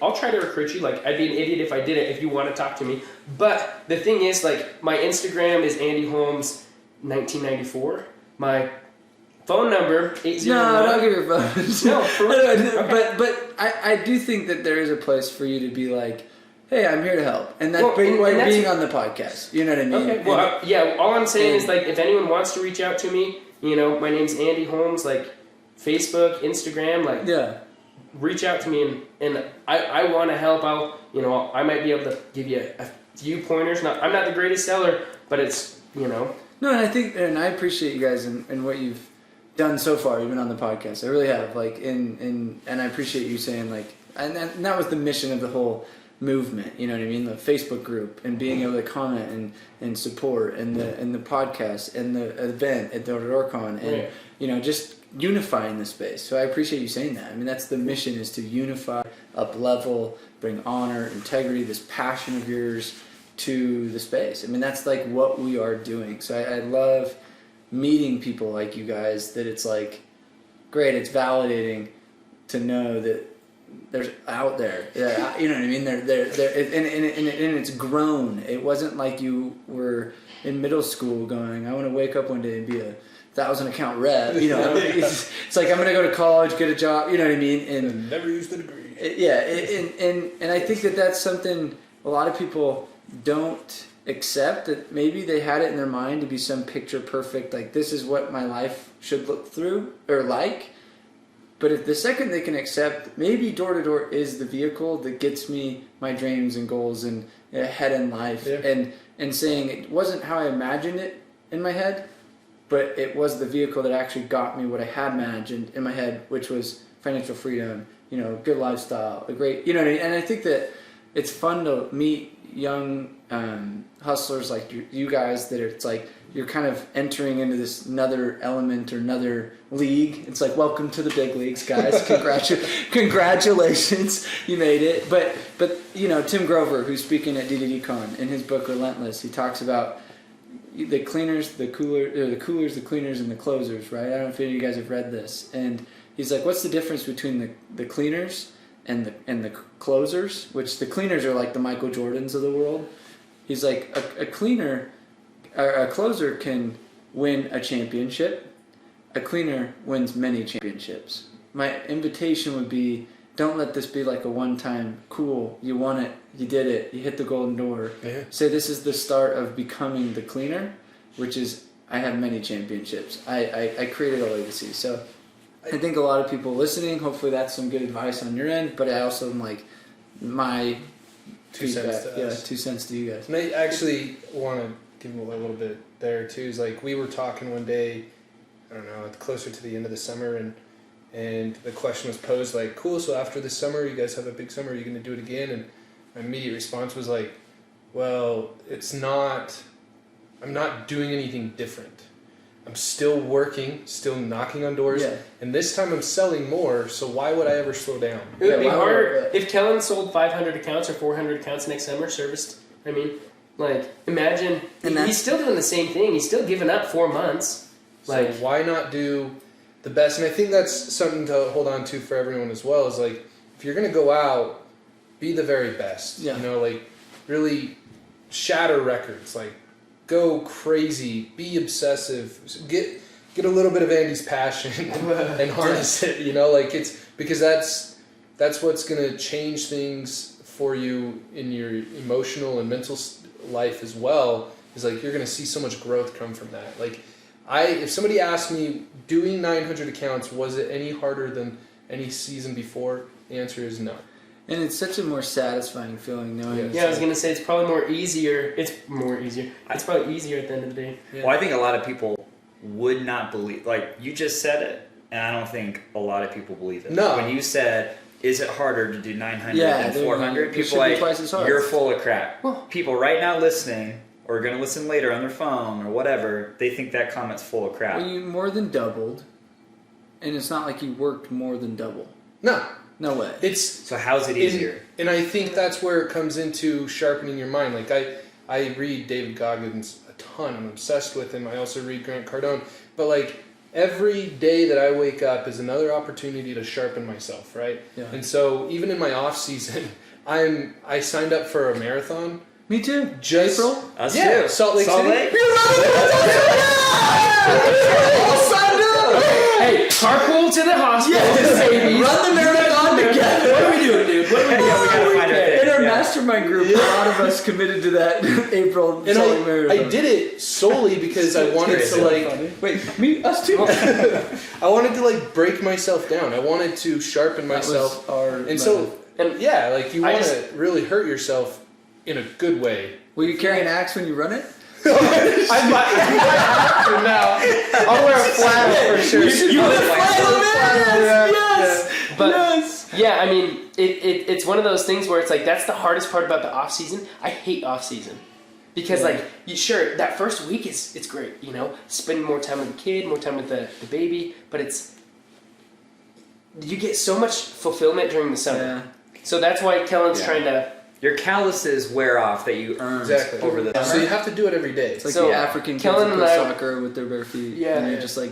I'll try to recruit you. Like, I'd be an idiot if I didn't. If you want to talk to me, but the thing is, like, my Instagram is Andy Holmes 1994. My phone number 809. No, don't give your phone. No, for real. Okay. But I do think that there is a place for you to be like, hey, I'm here to help. And that's being on the podcast. You know what I mean? Okay. Well, all I'm saying is, like, if anyone wants to reach out to me, my name's Andy Holmes, like, Facebook, Instagram, like, reach out to me, and I want to help. I might be able to give you a few pointers. I'm not the greatest seller, but it's, No, and I think, and I appreciate you guys and what you've done so far, even on the podcast. I really have. Like, and I appreciate you saying, like, and that was the mission of the whole movement, you know what I mean? The Facebook group, and being able to comment and support, and the podcast, and the event at the DoorCon, and just unifying the space. So I appreciate you saying that. I mean, that's the mission, is to unify, up level, bring honor, integrity, this passion of yours to the space. I mean, that's like what we are doing. So I love meeting people like you guys, that it's like, great, it's validating to know that there's out there, you know what I mean? They're and it's grown. It wasn't like you were in middle school going, I want to wake up one day and be a 1,000 account rep. It's like, I'm going to go to college, get a job. You know what I mean? And never use the degree. And I think that's something a lot of people don't accept, that maybe they had it in their mind to be some picture perfect, like this is what my life should look through or like. But if the second they can accept maybe door to door is the vehicle that gets me my dreams and goals and ahead in life, and saying it wasn't how I imagined it in my head, but it was the vehicle that actually got me what I had imagined in my head, which was financial freedom, good lifestyle, a great, what I mean? And I think that it's fun to meet young hustlers like you guys, that it's like you're kind of entering into this another element or another league. It's like, welcome to the big leagues, guys. Congratulations, you made it. But Tim Grover, who's speaking at DDDCon, in his book Relentless, he talks about the cleaners, the coolers, the cleaners, and the closers, right? I don't know if any of you guys have read this. And he's like, what's the difference between the cleaners and the closers? Which the cleaners are like the Michael Jordans of the world. He's like, a closer can win a championship. A cleaner wins many championships. My invitation would be, don't let this be like a one-time, cool, you won it, you did it, you hit the golden door. Yeah. Say this is the start of becoming the cleaner, which is, I have many championships. I created a legacy. So I think a lot of people listening, hopefully that's some good advice on your end, but I also am like, my 2 cents to us. 2 cents to you guys. And I actually want to give them a little bit there too. Is like, we were talking one day, I don't know, closer to the end of the summer, and the question was posed like, cool, so after this summer, you guys have a big summer, are you going to do it again? And my immediate response was like, well, I'm not doing anything different. I'm still working, still knocking on doors, and this time I'm selling more, so why would I ever slow down? It would be harder if Kellons sold 500 accounts or 400 accounts next summer, serviced. I mean, like, imagine, he's still doing the same thing, he's still giving up 4 months. So why not do the best? And I think that's something to hold on to for everyone as well, is like, if you're going to go out, be the very best. Yeah. Like, really shatter records, like, go crazy, be obsessive, get a little bit of Andy's passion and harness it, like, it's because that's what's going to change things for you in your emotional and mental life as well, is like, you're going to see so much growth come from that. Like, if somebody asked me, doing 900 accounts, was it any harder than any season before? The answer is no. And it's such a more satisfying feeling knowing. Yeah, I was going to say, it's probably easier. It's probably easier at the end of the day. Yeah. Well, I think a lot of people would not believe, like, you just said it, and I don't think a lot of people believe it. No. When you said, is it harder to do 900 than 400? People like, you're full of crap. Well, people right now listening, or going to listen later on their phone or whatever, they think that comment's full of crap. Well, you more than doubled, and it's not like you worked more than double. No way. So how's it easier? And I think that's where it comes into sharpening your mind. Like, I read David Goggins a ton. I'm obsessed with him. I also read Grant Cardone. But like, every day that I wake up is another opportunity to sharpen myself, right? Yeah. And so even in my off season, I signed up for a marathon. Me too. April? Us too. Salt Lake City. Hey, carpool to the hospital. Yes. Run the marathon together. What are we doing, dude? What are we doing? We gotta find it. In our mastermind group, a lot of us committed to that April and Salt Lake Marathon. I did it solely because I wanted to like... Wait, me? Us too? I wanted to like break myself down. I wanted to sharpen myself. Yeah, like, you want to really hurt yourself in a good way. Will you carry an axe when you run it? I might have to now. I'll wear a flag for sure. You wear a flag. Yes. But yes. Yeah, I mean, it's one of those things where it's like, that's the hardest part about the off season. I hate off season because sure, that first week it's great, spending more time with the kid, more time with the baby, but you get so much fulfillment during the summer. Yeah. So that's why Kellen's trying to. Your calluses wear off that you earned over the summer. So you have to do it every day. It's like the African kids that play soccer with their bare feet. Yeah. And you're just like,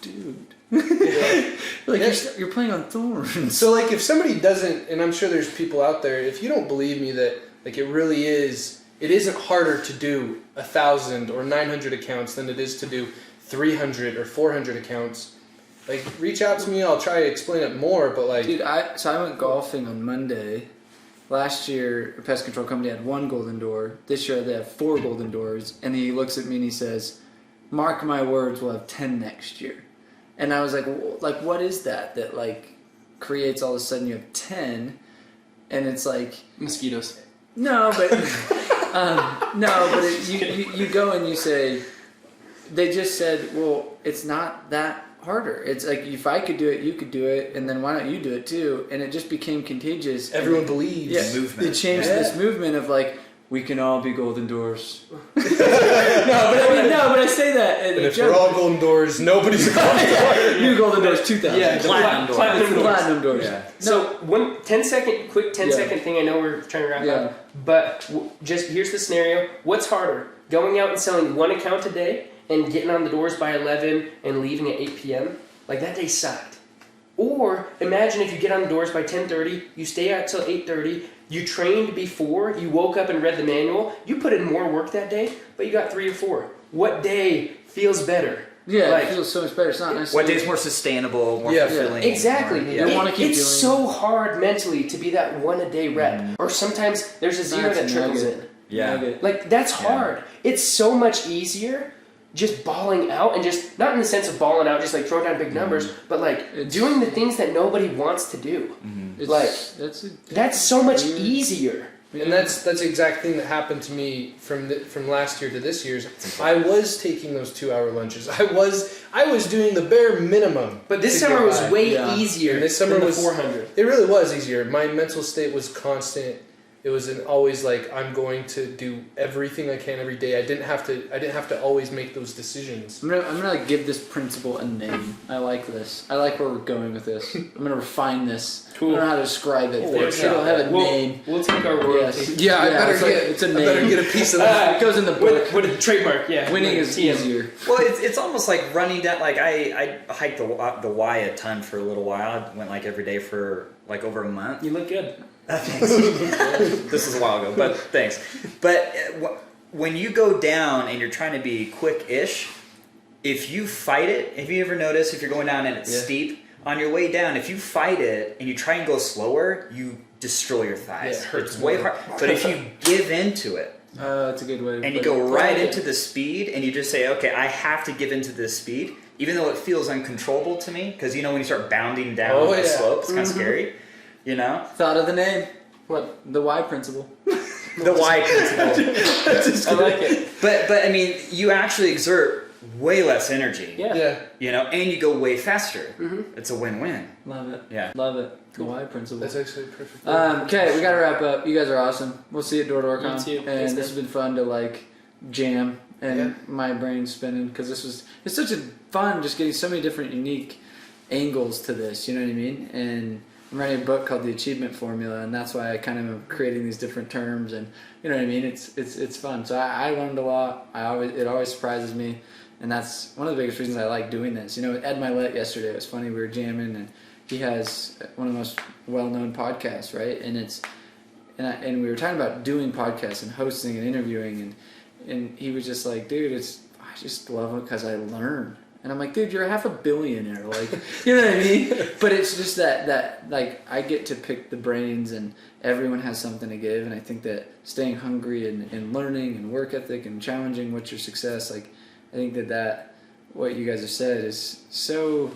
dude. You're playing on thorns. So like, if somebody doesn't, and I'm sure there's people out there, if you don't believe me that like it really is, it isn't harder to do 1,000 or 900 accounts than it is to do 300 or 400 accounts. Like, reach out to me. I'll try to explain it more. But like, Dude, I went golfing on Monday. Last year, a pest control company had 1 golden door. This year, they have 4 golden doors. And he looks at me and he says, "Mark my words, we'll have 10 next year." And I was like, what is that like creates all of a sudden you have 10? And it's like Mosquitoes. no, but you go and you say, they just said, well, it's not that harder. It's like, if I could do it, you could do it, and then why don't you do it too? And it just became contagious. everyone believes. Yeah, Movement. it changed this movement of like, we can all be golden doors. But I say that And if we're all golden doors, nobody's a golden door. New golden doors 2000. Yeah, Platinum doors. Platinum doors. Platinum doors. So one 10-second, quick 10-second thing. I know we're trying to wrap up, but just here's the scenario. What's harder, going out and selling 1 account a day and getting on the doors by 11 and leaving at 8 p.m.? Like, that day sucked. Or imagine if you get on the doors by 10:30, you stay out till 8:30. You trained before, you woke up and read the manual. You put in more work that day, but you got 3 or 4. What day feels better? Yeah, Like, it feels so much better. It's not What necessarily. day's more sustainable, more Yeah. fulfilling? Exactly. Yeah. You wanna keep it's doing- so hard mentally to be that 1 a day rep. Or sometimes there's a 0 That's that a trickles nugget. in. Yeah. Nugget. Like, that's hard. It's so much easier just balling out, and just not in the sense of balling out, just like throwing down big numbers, but like It's- doing the things that nobody wants to do. It's, Like, that's That's so much easier. And that's the exact thing that happened to me from last year to this year's. I was taking those 2-hour lunches. I was doing the bare minimum. But this to summer get was by. way Yeah. easier And this summer than the was 400. It really was easier. My mental state was constant. It was always like, I'm going to do everything I can every day. I didn't have to always make those decisions. I'm gonna like give this principle a name. I like this. I like where we're going with this. I'm gonna refine this. Cool. I don't know how to describe it. Cool. It'll have a name. We'll take our royalty. Yes. Yeah, I better it's like- get. it's a I name. better get a piece of that. It goes in the book. With a trademark, yeah. Winning is TM. easier. Well, it's almost like running down. Like I hiked the Y a ton for a little while. I went like every day for like over a month. You look good. Thanks. This is a while ago, but thanks. But when you go down and you're trying to be quick-ish, if you fight it, have you ever noticed if you're going down and it's steep, on your way down, if you fight it and you try and go slower, you destroy your thighs. Yeah, it hurts it's way more. hard. But if you give into it, That's a good way. and you go right into the speed, and you just say, okay, I have to give into this speed, even though it feels uncontrollable to me, because you know when you start bounding down the slope, it's kind of scary, you know? Thought of the name. What? The Y principle. The Y principle. I like it. But I mean, you actually exert way less energy, Yeah. you know, and you go way faster. Mhm. It's a win-win. Love it. Yeah. Love it. The Y principle. That's actually perfect. Okay, we gotta wrap up. You guys are awesome. We'll see you at Door to Work You On. too. And Thanks, this has been fun to like jam and Yeah. my brain's spinning because it's such a fun just getting so many different unique angles to this. You know what I mean? And I'm writing a book called The Achievement Formula, and that's why I kind of am creating these different terms. And you know what I mean? It's fun. So I learned a lot. It always surprises me, and that's one of the biggest reasons I like doing this. You know, with Ed Milet yesterday, it was funny. We were jamming, and he has one of the most well-known podcasts, right? And we were talking about doing podcasts and hosting and interviewing, and he was just like, dude, I just love it because I learn. And I'm like, dude, you're half a billionaire, like, you know what I mean? But it's just that like I get to pick the brains, and everyone has something to give, and I think that staying hungry and learning and work ethic and challenging what's your success, like, I think that what you guys have said is so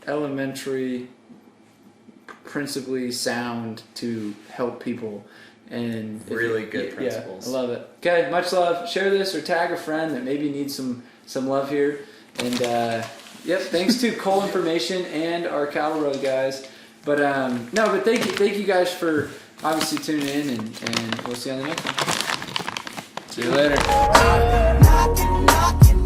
elementary, principally sound to help people. And Really good principles. I love it. Okay, much love. Share this or tag a friend that maybe needs some love here. And thanks to Cole Information and our Cattle Road guys. But but thank you guys for obviously tuning in, and we'll see you on the next one. See you later. Knocking, knocking, knocking.